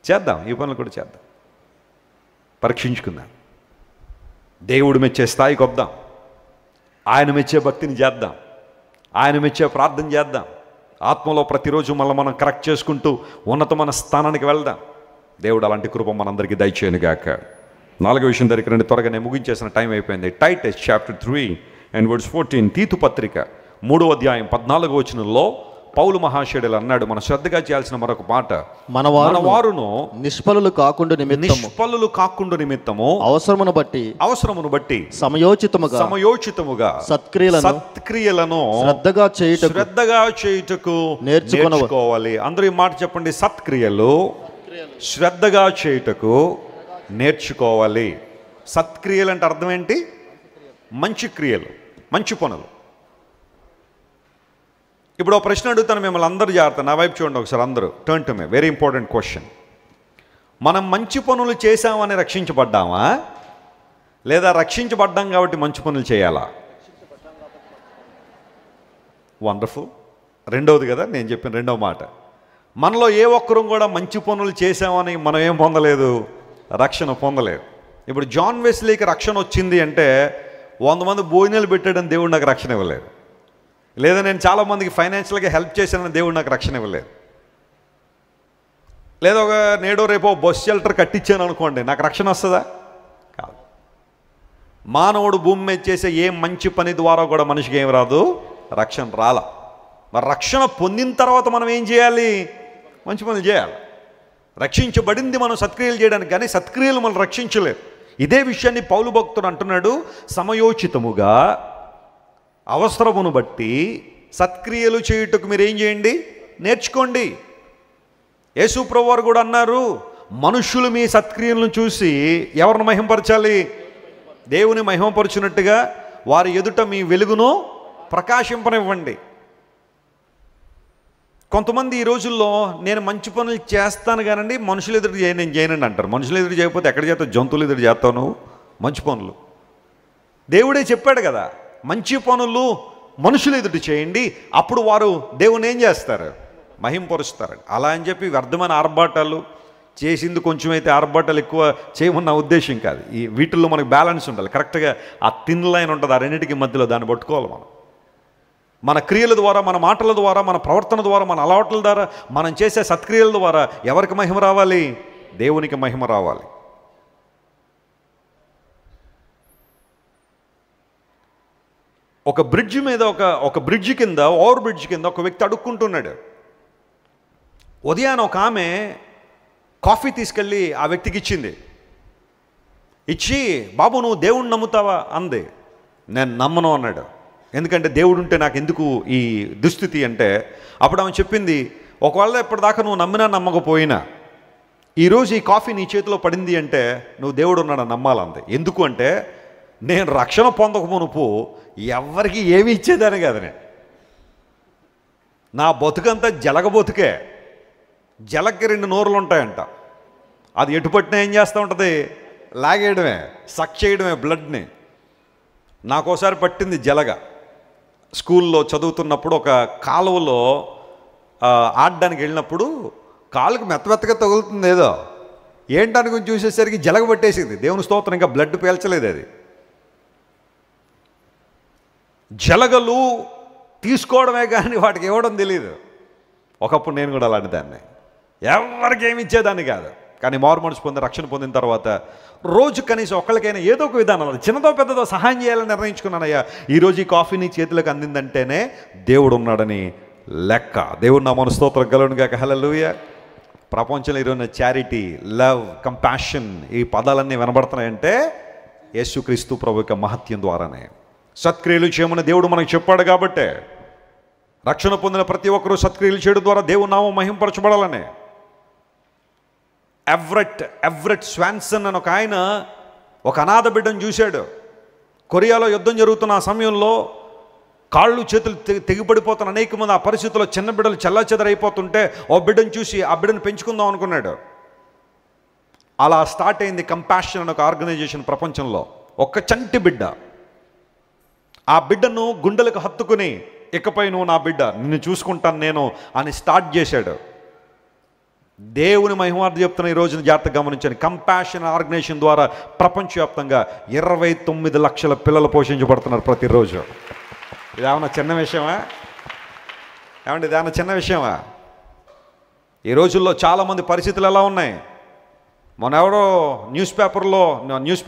చేద్దాం, ఈ పనులు కూడా చేద్దాం, పరీక్షించుకుందాం, దేవుడు మెచ్చే స్థాయికి వద్దాం, ఆయన మెచ్చే భక్తిని చేద్దాం, ఆయన మెచ్చే ప్రార్థన చేద్దాం. ఆత్మలో ప్రతిరోజు మళ్ళీ మనం కరెక్ట్ చేసుకుంటూ ఉన్నతమైన స్థానానికి వెళ్దాం. దేవుడు అలాంటి కృప మనందరికీ దయచేయనుగాక. 4వ విషయం దగ్గర రండి, త్వరగా నేను ముగించేసిన టైం అయిపోయింది. టైటస్ చాప్టర్ 3 and verse 14, తీతు పత్రిక 3వ అధ్యాయం 14వ వచనంలో పౌలు మహాశయుడు అన్నాడు, మనం శ్రద్ధగా చేయాల్సిన మరొక మాట, మన వారును నిష్ఫలులు కాకుండా నిమిత్తము అవసరమును బట్టి సమయోచితముగా సత్క్రియలను శ్రద్ధగా చేయుటకు నేర్చుకోవాలి. అందరూ ఈ మాట చెప్పండి, సత్క్రియలు శ్రద్ధగా చేయుటకు నేర్చుకోవాలి. సత్క్రియలు అంటే అర్థం ఏంటి? మంచి క్రియలు, మంచి పనులు. ఇప్పుడు ఒక ప్రశ్న అడుగుతాను మిమ్మల్ని, అందరూ జాగ్రత్త, నా వైపు చూడండి ఒకసారి అందరూ. Turn to me, very important question. మనం మంచి పనులు చేసామని రక్షించబడ్డామా, లేదా రక్షించబడ్డాం కాబట్టి మంచి పనులు చేయాలా? వండర్ఫుల్. రెండవది కదా నేను చెప్పిన రెండవ మాట, మనలో ఏ ఒక్కరూ కూడా మంచి పనులు చేసామని మనం ఏం పొందలేదు, రక్షణ పొందలేదు. ఇప్పుడు జాన్ వెస్లీకి రక్షణ వచ్చింది అంటే 100 మంది భోజనాలు పెట్టాడని దేవుడు నాకు రక్షణ ఇవ్వలేదు, లేదా నేను చాలామందికి ఫైనాన్షియల్గా హెల్ప్ చేశానని దేవుడు నాకు రక్షణ ఇవ్వలేదు, లేదా ఒక నేడో రేపో బస్ షెల్టర్ కట్టించాను అనుకోండి, నాకు రక్షణ వస్తుందా? కాదు. మానవుడు భూమి మీద చేసే ఏ మంచి పని ద్వారా కూడా మనిషికి ఏం రాదు, రక్షణ రాలా. మరి రక్షణ పొందిన తర్వాత మనం ఏం చేయాలి? మంచి పనులు చేయాలి. రక్షించబడింది మనం సత్క్రియలు చేయడానికి, కానీ సత్క్రియలు మనం రక్షించలేదు. ఇదే విషయాన్ని పౌలు భక్తుడు అంటున్నాడు, సమయోచితముగా అవసరమును బట్టి సత్క్రియలు చేయుటకు మీరు ఏం చేయండి, నేర్చుకోండి. యేసు ప్రభువారు కూడా అన్నారు, మనుషులు మీ సత్క్రియలను చూసి ఎవరిని మహిమపరచాలి? దేవుని మహిమపరచునట్టుగా వారి ఎదుట మీ వెలుగును ప్రకాశింపనివ్వండి. కొంతమంది ఈ రోజుల్లో నేను మంచి పనులు చేస్తాను కానండి మనుషులు ఎదురు నేను చేయనండి అంటారు. మనుషులు ఎదురు చేయకపోతే ఎక్కడ చేస్తావు? జంతువులు ఎదురు చేస్తావు నువ్వు మంచి పనులు. దేవుడే చెప్పాడు కదా, మంచి పనులు మనుషులు ఎదుటి చేయండి, అప్పుడు వారు దేవుని ఏం చేస్తారు? మహింపరుస్తారు. అలా అని చెప్పి వ్యర్థమైన ఆర్భాటాలు చేసింది కొంచెం అయితే ఆర్భాటాలు ఎక్కువ చేయమన్న ఉద్దేశం కాదు. ఈ వీటిల్లో మనకు బ్యాలెన్స్ ఉండాలి, కరెక్ట్గా ఆ థిన్ లైన్ ఉంటుంది, ఆ రెండింటికి మధ్యలో దాన్ని పట్టుకోవాలి మనం. మన క్రియల ద్వారా, మన మాటల ద్వారా, మన ప్రవర్తన ద్వారా, మన అలవాట్ల ద్వారా, మనం చేసే సత్క్రియల ద్వారా ఎవరికి మహిమ రావాలి? దేవునికి మహిమ రావాలి. ఒక బ్రిడ్జ్ మీద ఒక బ్రిడ్జ్ కింద, ఓవర్ బ్రిడ్జ్ కింద ఒక వ్యక్తి అడుక్కుంటున్నాడు. ఉదయాన ఒక ఆమె కాఫీ తీసుకెళ్ళి ఆ వ్యక్తికి ఇచ్చింది. ఇచ్చి, బాబు నువ్వు దేవుణ్ణి నమ్ముతావా అంది. నేను నమ్మను అన్నాడు. ఎందుకంటే దేవుడు ఉంటే నాకు ఎందుకు ఈ దుస్థితి అంటే, అప్పుడు ఆమె చెప్పింది, ఒకవేళ ఇప్పటిదాకా నువ్వు నమ్మినా నమ్మకపోయినా ఈరోజు ఈ కాఫీ నీ చేతిలో పడింది అంటే నువ్వు దేవుడు ఉన్నాడని నమ్మాలంది. ఎందుకు అంటే, నేను రక్షణ పొందకమునుపు ఎవరికి ఏమి ఇచ్చేదాన్ని కాదు. నా బతుకంతా జలగ బతుకే. జలకి 2 నోరులు ఉంటాయంట. అది ఎటుపట్టినా ఏం చేస్తూ ఉంటుంది? లాగేయడమే, సక్ చేయడమే బ్లడ్ని. నాకోసారి పట్టింది జలగ. స్కూల్లో చదువుతున్నప్పుడు ఒక కాలువలో ఆడడానికి వెళ్ళినప్పుడు కాలుకు మెత్తగా తగులుతుంది ఏదో, ఏంటని కొంచెం చూసేసరికి జలగ పట్టేసింది. దేవుని స్తోత్రం, ఇంకా బ్లడ్ పీల్చలేదు అది. జలగలు తీసుకోవడమే కానీ వాటికి ఇవ్వడం తెలియదు. ఒకప్పుడు నేను కూడా అలాంటి దాన్ని, ఎవరికి ఏమి ఇచ్చేదాన్ని కాదు. కానీ మారు మనసు పొంది రక్షణ పొందిన తర్వాత రోజు కనీసం ఒక్కరికైనా ఏదో ఒక విధానంలో చిన్నదో పెద్దదో సహాయం చేయాలని నిర్ణయించుకున్నానయ్యా. ఈరోజు ఈ కాఫీ నీ చేతులకు అందిందంటేనే దేవుడు ఉన్నాడని లెక్క. దేవుడు నా మన స్తోత్రం కలుగును గాక. హల్లెలూయా. ప్రపంచంలో ఈరోజు చారిటీ, లవ్, కంపాషన్ ఈ పదాలన్నీ వినబడుతున్నాయంటే యేసుక్రీస్తు ప్రభు యొక్క మహత్యం ద్వారానే. సత్క్రియలు చేయమని దేవుడు మనకు చెప్పాడు కాబట్టే. రక్షణ పొందిన ప్రతి ఒక్కరూ సత్క్రియలు చేయడం ద్వారా దేవుని నామం మహింపరచబడాలనే. ఎవరెట్ స్వాన్సన్ అని ఒక ఆయన ఒక అనాథ బిడ్డను చూశాడు. కొరియాలో యుద్ధం జరుగుతున్న ఆ సమయంలో కాళ్ళు చేతులు తెగిపడిపోతున్న అనేక మంది ఆ పరిస్థితుల్లో చిన్న బిడ్డలు చెల్లాచెదరైపోతుంటే ఓ బిడ్డను చూసి ఆ బిడ్డను పెంచుకుందాం అనుకున్నాడు. అలా స్టార్ట్ అయింది కంపాషన్ అనే ఒక ఆర్గనైజేషన్ ప్రపంచంలో. ఒక్క చంటి బిడ్డ, ఆ బిడ్డను గుండెలకు హత్తుకుని ఇకపై నువ్వు నా బిడ్డ, నిన్ను చూసుకుంటాను నేను అని స్టార్ట్ చేశాడు. దేవుని మహిమార్థం చెప్తున్న ఈ రోజున జాగ్రత్తగా గమనించండి. కంపాషన్ ఆర్గనైజేషన్ ద్వారా ప్రపంచవ్యాప్తంగా 29 లక్షల పిల్లలు పోషించబడుతున్నారు ప్రతిరోజు. ఇదేమన్నా చిన్న విషయమా? ఏమంటే ఇదేమన్నా చిన్న విషయమా? ఈ రోజుల్లో చాలామంది పరిస్థితులు ఎలా ఉన్నాయి? మొన్న ఎవరో న్యూస్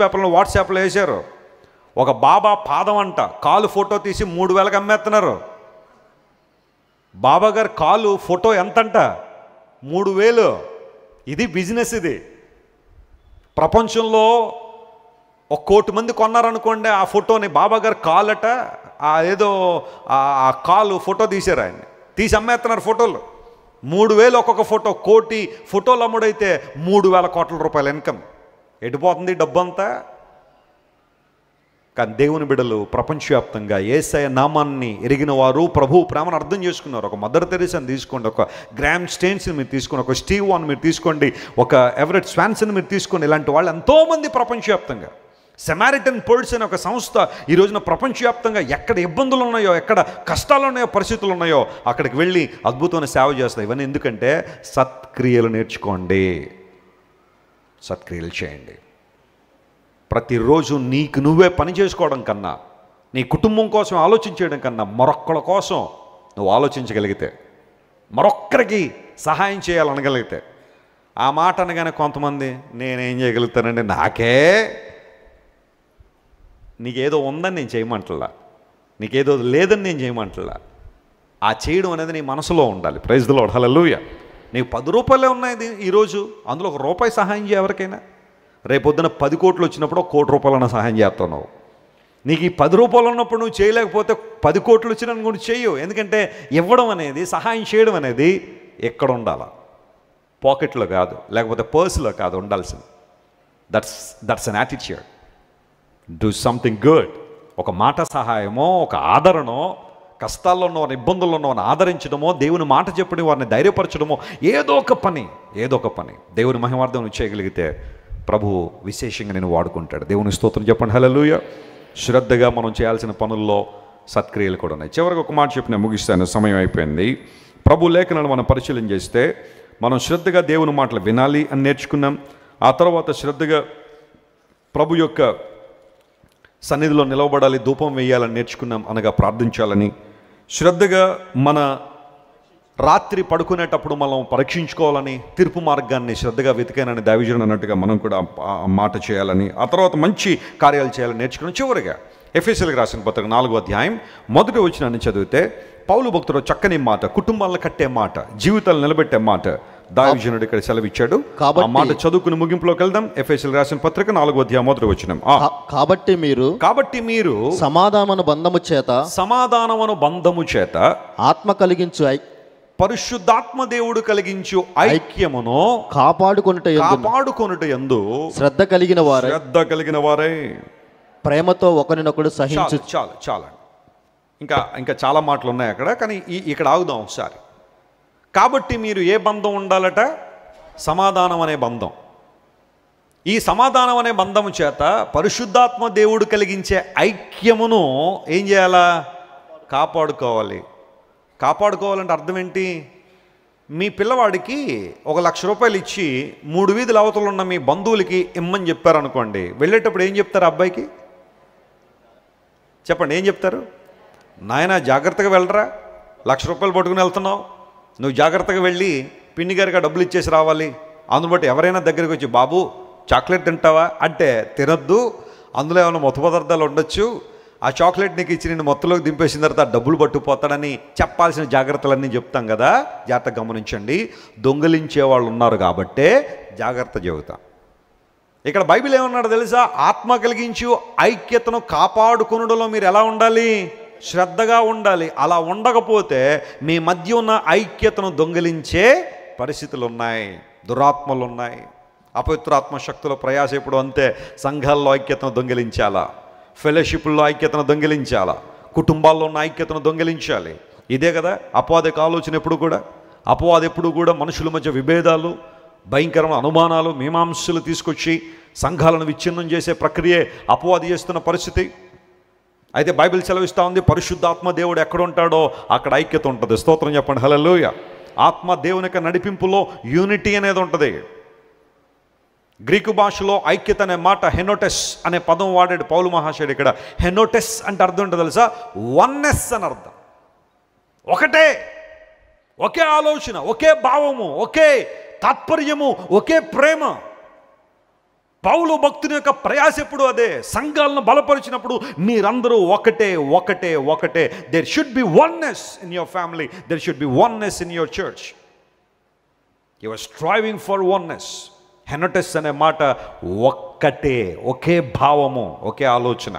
పేపర్లో వాట్సాప్లో వేశారు, ఒక బాబా పాదం అంట కాలు ఫోటో తీసి 3,000కి అమ్మేస్తున్నారు. బాబా గారి కాలు ఫోటో ఎంతంట? 3,000. ఇది బిజినెస్. ఇది ప్రపంచంలో 1 కోటి మంది కొన్నారనుకోండి ఆ ఫోటోని. బాబా గారి కాలట ఏదో ఆ కాలు ఫోటో తీశారు, ఆయన తీసి అమ్మేస్తున్నారు ఫోటోలు. 3,000 ఒక్కొక్క ఫోటో. 1 కోటి ఫోటోలు అమ్ముడైతే 3,000 కోట్ల రూపాయల ఇన్కమ్. ఎటుపోతుంది డబ్బు అంతా? కానీ దేవుని బిడ్డలు ప్రపంచవ్యాప్తంగా యేసయ్య నామాన్ని ఎరిగిన వారు, ప్రభు ప్రేమను అర్థం చేసుకున్నారు. ఒక మదర్ తెరీసాని తీసుకోండి, ఒక గ్రామ్ స్టెయిన్స్ని మీరు తీసుకోండి, ఒక స్టీవ్ వాన్ మీరు తీసుకోండి, ఒక ఎవరెట్ స్వాన్సన్ మీరు తీసుకోండి. ఇలాంటి వాళ్ళు ఎంతోమంది ప్రపంచవ్యాప్తంగా. సమారిటన్ పర్డ్స్ అనే ఒక సంస్థ ఈ రోజున ప్రపంచవ్యాప్తంగా ఎక్కడ ఇబ్బందులు ఉన్నాయో, ఎక్కడ కష్టాలు ఉన్నాయో, పరిస్థితులు ఉన్నాయో అక్కడికి వెళ్ళి అద్భుతమైన సేవ చేస్తాయి. ఇవన్నీ ఎందుకంటే సత్క్రియలు నేర్చుకోండి, సత్క్రియలు చేయండి. ప్రతిరోజు నీకు నువ్వే పని చేసుకోవడం కన్నా, నీ కుటుంబం కోసం ఆలోచించడం కన్నా, మరొక్కల కోసం నువ్వు ఆలోచించగలిగితే, మరొక్కరికి సహాయం చేయాలనగలిగితే, ఆ మాట అనగానే కొంతమంది నేనేం చేయగలుగుతానండి, నీకేదో ఉందని నేను చేయమంటలా, నీకేదో లేదని నేను చేయమంటలా. ఆ చేయడం అనేది నీ మనసులో ఉండాలి. Praise the Lord. హల్లెలూయా. నీకు 10 రూపాయలే ఉన్నాయి ఈరోజు, అందులో 1 రూపాయి సహాయం చేయ ఎవరికైనా. రేపొద్దున 10 కోట్లు వచ్చినప్పుడు 1 కోటి రూపాయలన్న సహాయం చేస్తున్నావు. నీకు ఈ 10 రూపాయలు ఉన్నప్పుడు నువ్వు చేయలేకపోతే 10 కోట్లు వచ్చినా కూడా చెయ్యు. ఎందుకంటే ఇవ్వడం అనేది, సహాయం చేయడం అనేది ఎక్కడ ఉండాలా? పాకెట్లో కాదు, లేకపోతే పర్సులో కాదు ఉండాల్సింది. That's an attitude. Do something good. ఒక మాట సహాయమో, ఒక ఆదరణో, కష్టాల్లో ఉన్న వారిని, ఇబ్బందుల్లో ఉన్న వారిని ఆదరించడమో, దేవుని మాట చెప్పడం, వారిని ధైర్యపరచడమో, ఏదో ఒక పని దేవుని మహిమార్థం చేయగలిగితే ప్రభు విశేషంగా నేను వాడుకుంటాడు. దేవుని స్తోత్రం చెప్పండి. హల్లెలూయా. శ్రద్ధగా మనం చేయాల్సిన పనుల్లో సత్క్రియలు కూడా ఉన్నాయి. చివరికి ఒక మాట చెప్పి నేను ముగిస్తాను, సమయం అయిపోయింది. ప్రభు లేఖనాలను మనం పరిశీలన చేస్తే మనం శ్రద్ధగా దేవుని మాటలు వినాలి అని నేర్చుకున్నాం. ఆ తర్వాత శ్రద్ధగా ప్రభు యొక్క సన్నిధిలో నిలవబడాలి, ధూపం వేయాలని నేర్చుకున్నాం, అనగా ప్రార్థించాలని. శ్రద్ధగా మన రాత్రి పడుకునేటప్పుడు మనం పరీక్షించుకోవాలని, తీర్పు మార్గాన్ని శ్రద్ధగా వెతికానని దైవజనుడు అన్నట్టుగా మనం కూడా మాట చేయాలని, ఆ తర్వాత మంచి కార్యాలు చేయాలని నేర్చుకున్నాం. చివరిగా ఎఫెసీయులకు రాసిన పత్రిక 4వ అధ్యాయం 1వ వచనాన్ని చదివితే పౌలు భక్తుడు చక్కని మాట, కుటుంబాలను కట్టే మాట, జీవితాలు నిలబెట్టే మాట దైవజనుడు ఇక్కడ సెలవిచ్చాడు. ఆ మాట చదువుకుని ముగింపులోకి వెళ్దాం. ఎఫెసీయులకు రాసిన పత్రిక 4వ అధ్యాయం 1వ వచనం. కాబట్టి మీరు సమాధానమును బంధము చేత ఆత్మ కలిగించు పరిశుద్ధాత్మ దేవుడు కలిగించు ఐక్యమును కాపాడుకొనుట యందు శ్రద్ధ కలిగిన వారై ప్రేమతో ఒకరినొకడు సహించు. చాలా ఇంకా చాలా మాటలు ఉన్నాయి అక్కడ, కానీ ఇక్కడ ఆగుదాం ఒకసారి. కాబట్టి మీరు ఏ బంధం ఉండాలట? సమాధానం అనే బంధం. ఈ సమాధానం అనే బంధము చేత పరిశుద్ధాత్మ దేవుడు కలిగించే ఐక్యమును ఏం చేయాలా? కాపాడుకోవాలి. కాపాడుకోవాలంటే అర్థం ఏంటి? మీ పిల్లవాడికి 1,00,000 రూపాయలు ఇచ్చి 3 వీధుల అవతలు ఉన్న మీ బంధువులకి ఇమ్మని చెప్పారనుకోండి, వెళ్ళేటప్పుడు ఏం చెప్తారు అబ్బాయికి? చెప్పండి, ఏం చెప్తారు? నాయన జాగ్రత్తగా వెళ్ళరా, 1,00,000 రూపాయలు పట్టుకుని వెళ్తున్నావు, నువ్వు జాగ్రత్తగా వెళ్ళి పిన్ని గారికి డబ్బులు ఇచ్చేసి రావాలి. అందును బట్టి ఎవరైనా దగ్గరికి వచ్చి బాబు చాక్లెట్ తింటావా అంటే తినద్దు, అందులో ఏమైనా మత్తు పదార్థాలు ఉండొచ్చు, ఆ చాక్లెట్ నీకు ఇచ్చి నేను మొత్తంలోకి దింపేసిన తర్వాత డబ్బులు పట్టుకుపోతాడని చెప్పాల్సిన జాగ్రత్తలన్నీ చెప్తాం కదా, జాగ్రత్తగా గమనించండి. దొంగిలించే వాళ్ళు ఉన్నారు కాబట్టే జాగ్రత్త చెబుతాం. ఇక్కడ బైబిల్ ఏమన్నాడు తెలుసా? ఆత్మ కలిగించి ఐక్యతను కాపాడుకొనుటలో మీరు ఎలా ఉండాలి? శ్రద్ధగా ఉండాలి. అలా ఉండకపోతే మీ మధ్య ఉన్న ఐక్యతను దొంగిలించే పరిస్థితులు ఉన్నాయి, దురాత్మలు ఉన్నాయి. అపవిత్రాత్మ శక్తుల ప్రయాస ఇప్పుడు అంతే. సంఘాల్లో ఐక్యతను దొంగిలించాలా, ఫెలోషిప్లో ఐక్యతను దొంగిలించాలా, కుటుంబాల్లో ఉన్న ఐక్యతను దొంగిలించాలి. ఇదే కదా అపవాదిక ఆలోచన. ఎప్పుడు కూడా మనుషుల మధ్య విభేదాలు, భయంకరమైన అనుమానాలు, మీమాంసలు తీసుకొచ్చి సంఘాలను విచ్ఛిన్నం చేసే ప్రక్రియే అపవాది చేస్తున్న పరిస్థితి. అయితే బైబిల్ సెలవిస్తూ ఉంది, పరిశుద్ధాత్మ దేవుడు ఎక్కడ ఉంటాడో అక్కడ ఐక్యత ఉంటుంది. స్తోత్రం చెప్పండి, హల్లెలూయా. ఆత్మ దేవుని యొక్క నడిపింపులో యూనిటీ అనేది ఉంటుంది. గ్రీకు భాషలో ఐక్యత అనే మాట హెనోటెస్ అనే పదం వాడాడు పౌలు మహాశయుడు. ఇక్కడ హెనోటెస్ అంటే అర్థం ఉంటుంది తెలుసా? వన్నెస్ అని అర్థం. ఒకటే, ఒకే ఆలోచన, ఒకే భావము, ఒకే తాత్పర్యము, ఒకే ప్రేమ. పౌలు భక్తుని యొక్క ప్రయాస ఎప్పుడు అదే. సంఘాలను బలపరిచినప్పుడు మీరందరూ ఒకటే ఒకటే ఒకటే. There should be oneness in your family, there should be oneness in your church. You are striving for oneness. హెనోటెస్ అనే మాట ఒక్కటే, ఒకే భావము, ఒకే ఆలోచన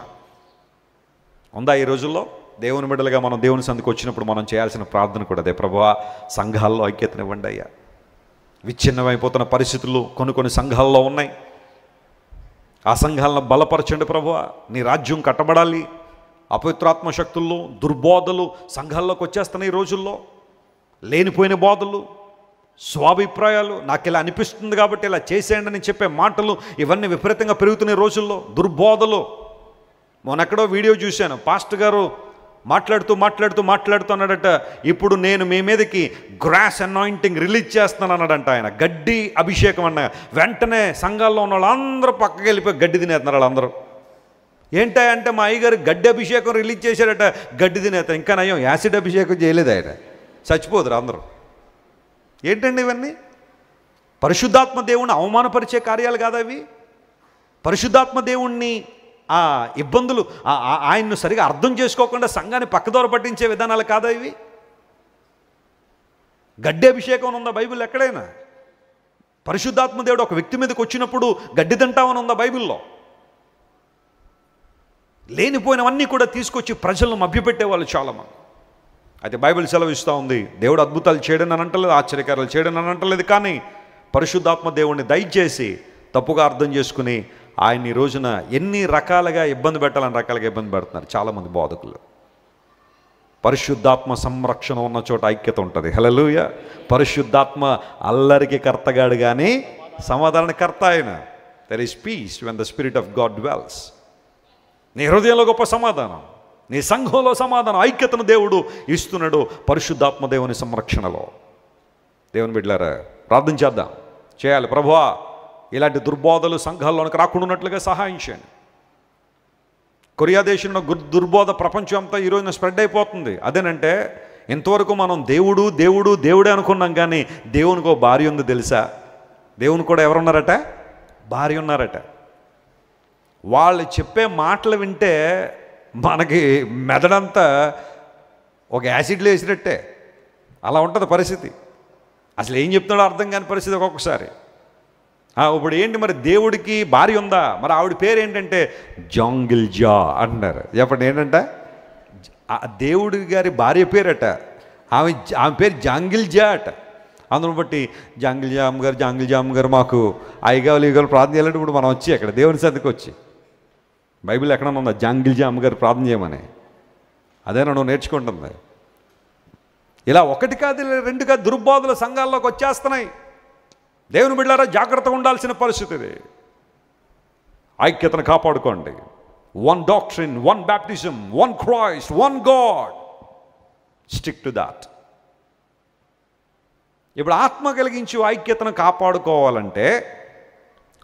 ఉందా ఈ రోజుల్లో? దేవుని బిడ్డలుగా మనం దేవుని సందుకు వచ్చినప్పుడు మనం చేయాల్సిన ప్రార్థన కూడా అదే. ప్రభువా, సంఘాల్లో ఐక్యతనివ్వండి అయ్యా. విచ్ఛిన్నమైపోతున్న పరిస్థితులు కొన్ని సంఘాల్లో ఉన్నాయి. ఆ సంఘాలను బలపరచండి ప్రభువా. నీ రాజ్యం కట్టబడాలి. అపవిత్రాత్మ శక్తుల్లో దుర్బోధలు సంఘాల్లోకి వచ్చేస్తున్నాయి ఈ రోజుల్లో. లేనిపోయిన బోధలు, స్వాభిప్రాయాలు, నాకు ఇలా అనిపిస్తుంది కాబట్టి ఇలా చేసేయండి అని చెప్పే మాటలు, ఇవన్నీ విపరీతంగా పెరుగుతున్న రోజుల్లో. దుర్బోధలు. మొన్నెక్కడో వీడియో చూశాను, పాస్టర్ గారు మాట్లాడుతూ అన్నాడట, ఇప్పుడు నేను మీ మీదకి గ్రాస్ అనాయింటింగ్ రిలీజ్ చేస్తున్నాను అన్నాడంట ఆయన. గడ్డి అభిషేకం అన్న వెంటనే సంఘాల్లో ఉన్న వాళ్ళు అందరూ పక్కకి వెళ్ళిపోయి గడ్డి తినేస్తున్నారు. వాళ్ళందరూ ఏంటంటే మా అయ్యగారు గడ్డి అభిషేకం రిలీజ్ చేశాడట, గడ్డి తినేస్తారు. ఇంకా నయం యాసిడ్ అభిషేకం చేయలేదు ఆయన, చచ్చిపోదురు అందరూ. ఏంటండి ఇవన్నీ? పరిశుద్ధాత్మ దేవుణ్ణి అవమానపరిచే కార్యాలు కాదా అవి? పరిశుద్ధాత్మ దేవుణ్ణి ఆ ఇబ్బందులు, ఆయన్ను సరిగా అర్థం చేసుకోకుండా సంఘాన్ని పక్కదోర పట్టించే విధానాలు కాదా ఇవి? గడ్డి అభిషేకం ఉందా బైబిల్ ఎక్కడైనా? పరిశుద్ధాత్మ దేవుడు ఒక వ్యక్తి మీదకి వచ్చినప్పుడు గడ్డి తింటామని ఉందా బైబిల్లో? లేనిపోయినవన్నీ కూడా తీసుకొచ్చి ప్రజలను మభ్యపెట్టేవాళ్ళు చాలామంది. అయితే బైబిల్ సెలవిస్తూ ఉంది, దేవుడు అద్భుతాలు చేయడని అని అంటలేదు, ఆశ్చర్యకారాలు చేయడని అని అంటలేదు. కానీ పరిశుద్ధాత్మ దేవుణ్ణి దయచేసి తప్పుగా అర్థం చేసుకుని ఆయన ఈ రోజున ఎన్ని రకాలుగా ఇబ్బంది పెట్టాలని రకాలుగా ఇబ్బంది పెడుతున్నారు చాలామంది బోధకులు. పరిశుద్ధాత్మ సంరక్షణ ఉన్న చోట ఐక్యత ఉంటుంది. హల్లెలూయా. పరిశుద్ధాత్మ అల్లరికి కర్తగాడు కానీ సమాధానకర్త ఆయన. There is peace when the spirit of God dwells. నీ హృదయంలో గొప్ప సమాధానం, నీ సంఘంలో సమాధానం, ఐక్యతను దేవుడు ఇస్తున్నాడు పరిశుద్ధాత్మ దేవుని సంరక్షణలో. దేవుని బిడ్డలారా, ప్రార్థన చేద్దాం, చేయాలి. ప్రభువా, ఇలాంటి దుర్బోధలు సంఘాల్లోనికి రాకుండా ఉన్నట్లుగా సహాయం చేయండి. కొరియా దేశంలో దుర్బోధ ప్రపంచం అంతా ఈరోజున స్ప్రెడ్ అయిపోతుంది. అదేనంటే ఇంతవరకు మనం దేవుడే అనుకున్నాం, కానీ దేవునికి ఒక భార్య ఉంది తెలుసా? దేవుని కూడా ఎవరున్నారట? భార్య ఉన్నారట. వాళ్ళు చెప్పే మాటలు వింటే మనకి మెదడంతా ఒక యాసిడ్లో వేసినట్టే అలా ఉంటుంది పరిస్థితి. అసలు ఏం చెప్తున్నాడో అర్థం కాని పరిస్థితి ఒక్కొక్కసారి. ఇప్పుడు ఏంటి మరి, దేవుడికి భార్య ఉందా? మరి ఆవిడ పేరు ఏంటంటే జాంగిల్జా అంటున్నారు. చెప్పండి, ఏంటంట? దేవుడి గారి భార్య పేరట, ఆమె పేరు జాంగిల్జా అట. అందును బట్టి జాంగిల్జా అమ్మగారు మాకు అయ్యగారు ప్రార్థన చేయాలంటే ఇప్పుడు మనం వచ్చి అక్కడ దేవుని సన్నిధికి వచ్చి, బైబిల్ ఎక్కడన్నా ఉందా జాంగిల్జా అమ్మగారు ప్రార్థన చేయమని? అదేనా నువ్వు నేర్చుకుంటుంది? ఇలా ఒకటి కాదు, రెండు కాదు, దుర్బోధలు సంఘాల్లోకి వచ్చేస్తున్నాయి. దేవుని బిడ్డలారా, జాగ్రత్తగా ఉండాల్సిన పరిస్థితి ఇది. ఐక్యతను కాపాడుకోండి. One doctrine, one baptism, one Christ, one God. Stick to that. ఇప్పుడు ఆత్మ కలిగించి ఐక్యతను కాపాడుకోవాలంటే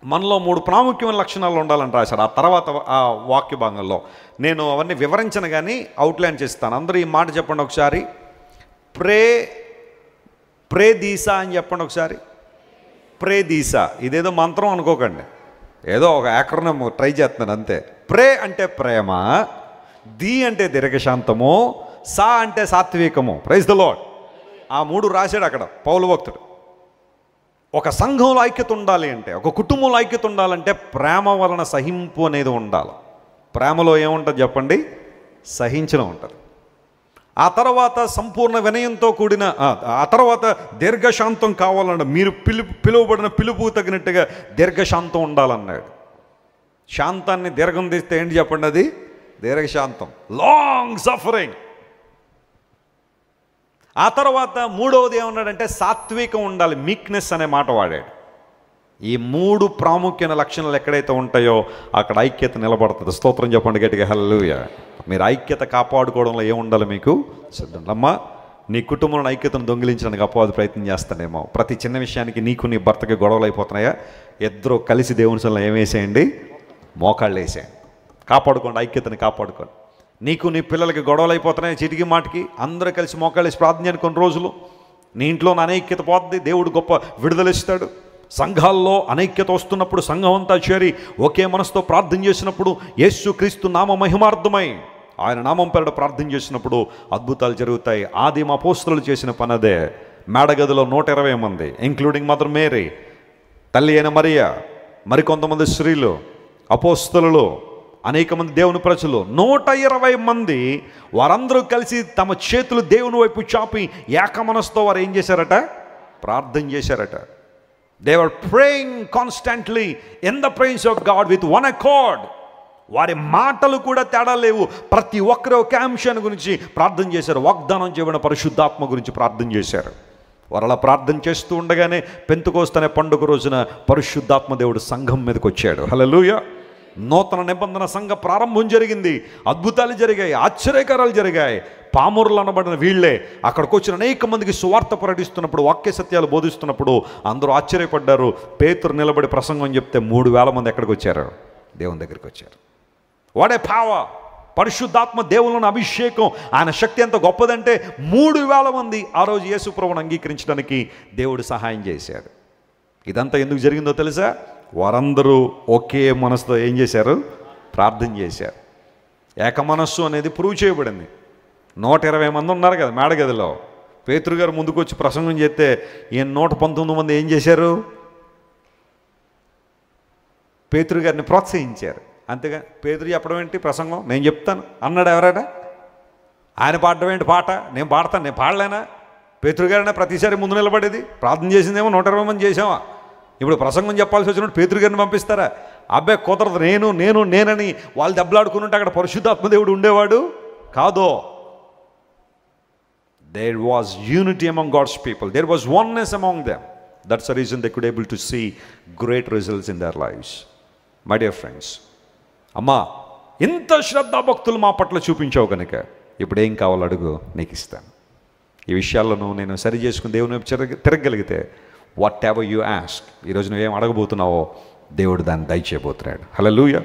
మనలో 3 ప్రాముఖ్యమైన లక్షణాలు ఉండాలని రాశారు. ఆ తర్వాత ఆ వాక్య భాగంలో నేను అవన్నీ వివరించను కానీ అవుట్లైన్ చేస్తాను. అందరూ ఈ మాట చెప్పండి ఒకసారి. ప్రేదీసా అని చెప్పండి ఒకసారి. ప్రేదీసా. ఇదేదో మంత్రం అనుకోకండి, ఏదో ఒక యాక్రోనిమ్ ట్రై చేస్తున్నాను అంతే. ప్రే అంటే ప్రేమ, ది అంటే దీర్ఘశాంతము, సా అంటే సాత్వికము. Praise the Lord. ఆ 3 రాశాడు అక్కడ పౌలు భక్తుడు. ఒక సంఘంలో ఐక్యత ఉండాలి అంటే, ఒక కుటుంబంలో ఐక్యత ఉండాలంటే ప్రేమ వలన సహింపు అనేది ఉండాలి. ప్రేమలో ఏముంటుంది చెప్పండి? సహించడం ఉంటుంది. ఆ తర్వాత సంపూర్ణ వినయంతో కూడిన, ఆ తర్వాత దీర్ఘశాంతం కావాలన్నాడు. మీరు పిలువబడిన పిలుపుకు తగినట్టుగా దీర్ఘశాంతం ఉండాలన్నాడు. శాంతాన్ని దీర్ఘం తీస్తే ఏంటి చెప్పండి? అది దీర్ఘశాంతం, లాంగ్ సఫరింగ్. ఆ తర్వాత 3వది ఏమన్నాడంటే సాత్వికం ఉండాలి, మీక్నెస్ అనే మాట వాడాడు. ఈ 3 ప్రాముఖ్యమైన లక్షణాలు ఎక్కడైతే ఉంటాయో అక్కడ ఐక్యత నిలబడుతుంది. స్తోత్రం చెప్పండి గట్టిగా, హల్లెలూయా. మీరు ఐక్యత కాపాడుకోవడంలో ఏముండాలి? మీకు సిద్ధం. అమ్మా, నీ కుటుంబంలో ఐక్యతను దొంగిలించడానికి అపవాది ప్రయత్నం చేస్తానేమో. ప్రతి చిన్న విషయానికి నీకు నీ భర్తకి గొడవలు అయిపోతున్నాయా? ఇద్దరు కలిసి దేవుని సన్నిధిలో ఏమేసేయండి? మోకాళ్ళు వేసేయండి. కాపాడుకోండి, ఐక్యతని కాపాడుకోండి. నీకు నీ పిల్లలకి గొడవలు అయిపోతున్నాయి చీటికి మాటికి, అందరూ కలిసి మోకాళ్ళు వేసి ప్రార్థన చేయని కొన్ని రోజులు నీ ఇంట్లో అనైక్యత పోతుంది, దేవుడు గొప్ప విడుదలిస్తాడు. సంఘాల్లో అనైక్యత వస్తున్నప్పుడు సంఘం అంతా చేరి ఒకే మనసుతో ప్రార్థన చేసినప్పుడు, యేసుక్రీస్తు నామ మహిమార్థమై ఆయన నామం పేరిట ప్రార్థన చేసినప్పుడు అద్భుతాలు జరుగుతాయి. ఆదిమ అపోస్తలులు చేసిన పని అదే. మేడగదిలో 120 మంది, ఇంక్లూడింగ్ మదర్ మేరీ, తల్లి అయిన మరియా, మరికొంతమంది స్త్రీలు, అపోస్తలులు, అనేక మంది దేవుని ప్రజలు, 120 మంది, వారందరూ కలిసి తమ చేతులు దేవుని వైపు చాపి ఏక మనసుతో వారు ఏం చేశారట? ప్రార్థన చేశారట. They were praying constantly in the presence of God with one accord. వారి మాటలు కూడా తేడా లేవు. ప్రతి ఒక్కరు ఒక అంశాన్ని గురించి ప్రార్థన చేశారు. వాగ్దానం చేయబడిన పరిశుద్ధాత్మ గురించి ప్రార్థన చేశారు. వారు అలా ప్రార్థన చేస్తూ ఉండగానే పెంతెకోస్తు అనే పండుగ రోజున పరిశుద్ధాత్మ దేవుడు సంఘం మీదకి వచ్చాడు. హల్లెలూయా. నూతన నిబంధన సంఘ ప్రారంభం జరిగింది. అద్భుతాలు జరిగాయి, ఆశ్చర్యకారాలు జరిగాయి. పామరులు అనబడిన వీళ్ళే అక్కడికి వచ్చిన అనేక మందికి సువార్త ప్రకటిస్తున్నప్పుడు, వాక్య సత్యాలు బోధిస్తున్నప్పుడు అందరూ ఆశ్చర్యపడ్డారు. పేతురు నిలబడి ప్రసంగం చెప్తే 3000 మంది ఎక్కడికి వచ్చారు? దేవుని దగ్గరికి వచ్చారు. What a power! పరిశుద్ధాత్మ దేవుని అభిషేకం, ఆయన శక్తి ఎంత గొప్పదంటే 3000 మంది ఆ రోజు యేసు ప్రభువును అంగీకరించడానికి దేవుడు సహాయం చేశాడు. ఇదంతా ఎందుకు జరిగిందో తెలుసా? వారందరూ ఒకే మనసుతో ఏం చేశారు? ప్రార్థన చేశారు. ఏక మనస్సు అనేది ప్రూవ్ చేయబడింది. 120 మంది ఉన్నారు కదా మేడగదిలో. పేతురు గారు ముందుకు వచ్చి ప్రసంగం చేస్తే ఈయన 119 మంది ఏం చేశారు? పేతురు గారిని ప్రోత్సహించారు. అంతేగా పేతురు చెప్పడం ఏంటి ప్రసంగం? నేను చెప్తాను అన్నాడు ఎవరైనా? ఆయన పాడడం ఏంటి పాట? నేను పాడతాను, నేను పాడలేనా? పేతురు గారినే ప్రతిసారి ముందు నిలబడేది. ప్రార్థన చేసిందేమో 120 మంది చేసామా? ఇప్పుడు ప్రసంగం చెప్పాల్సి వచ్చినప్పుడు పేతురు గారిని పంపిస్తారా? అబ్బాయి కుదరదు, నేనని వాళ్ళు దెబ్బలాడుకుని ఉంటే అక్కడ పరిశుద్ధాత్మదేవుడు ఉండేవాడు కాదో. There was unity among God's people. There was oneness among them. That's the reason they could able to see great results in their lives. My dear friends, అమ్మా, ఇంత శ్రద్ధా భక్తులు మా పట్ల చూపించావు కనుక ఇప్పుడు ఏం కావాలో అడుగు, నీకు ఇస్తాను. ఈ విషయాలను నేను సరి చేసుకుని దేవుని వైపు తిరగగలిగితే వాట్ ఎవర్ యూ ఆస్క్, ఈరోజు నువ్వేం అడగబోతున్నావో దేవుడు దాన్ని దయచేయబోతున్నాడు. హల్లెలూయా.